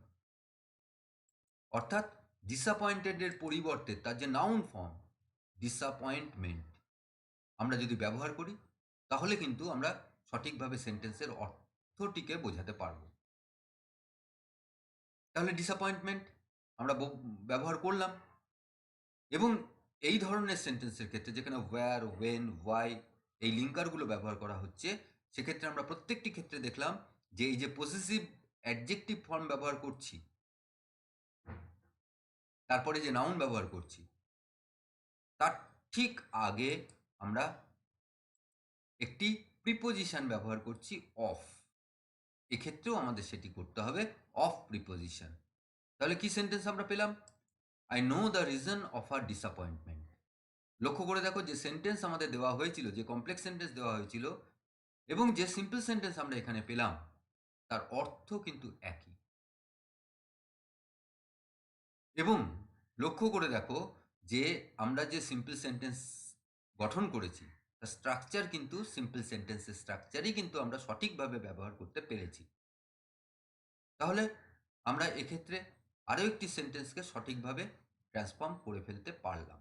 অর্থাৎ ডিসঅ্যাপয়েন্টেডের পরিবর্তে তার যে নাউন ফর্ম ডিসঅ্যাপয়েন্টমেন্ট আমরা যদি ব্যবহার করি, তাহলে কিন্তু আমরা সঠিকভাবে সেন্টেন্সের অর্থটিকে বোঝাতে পারব। তাহলে ডিসঅ্যাপয়েন্টমেন্ট আমরা ব্যবহার করলাম, এবং এই ধরনের সেন্টেন্সের ক্ষেত্রে যেখানে ওয়্যার, ওয়েন, ওয়াই এই লিঙ্কারগুলো ব্যবহার করা হচ্ছে, সেক্ষেত্রে আমরা প্রত্যেকটি ক্ষেত্রে দেখলাম যে এই যে পজিটিভ অ্যাডজেক্টিভ ফর্ম ব্যবহার করছি, তারপরে যে নাউন ব্যবহার করছি, তার ঠিক আগে আমরা একটি প্রিপোজিশন ব্যবহার করছি অফ। এক্ষেত্রেও আমাদের সেটি করতে হবে অফ প্রিপোজিশন। তাহলে কি সেন্টেন্স আমরা পেলাম, I know the reason of our disappointment. লক্ষ্য করে দেখো যে সেন্টেন্স আমাদের দেওয়া হয়েছিল, যে কমপ্লেক্স সেন্টেন্স দেওয়া হয়েছিল এবং যে সিম্পল সেন্টেন্স আমরা এখানে পেলাম, তার অর্থ কিন্তু একই। এবং লক্ষ্য করে দেখো যে আমরা যে সিম্পল সেন্টেন্স গঠন করেছি তার স্ট্রাকচার কিন্তু সিম্পল সেন্টেন্সের স্ট্রাকচারই কিন্তু আমরা সঠিকভাবে ব্যবহার করতে পেরেছি। তাহলে আমরা এক্ষেত্রে আরও একটি সেন্টেন্সকে সঠিকভাবে ট্রান্সফর্ম করে ফেলতে পারলাম।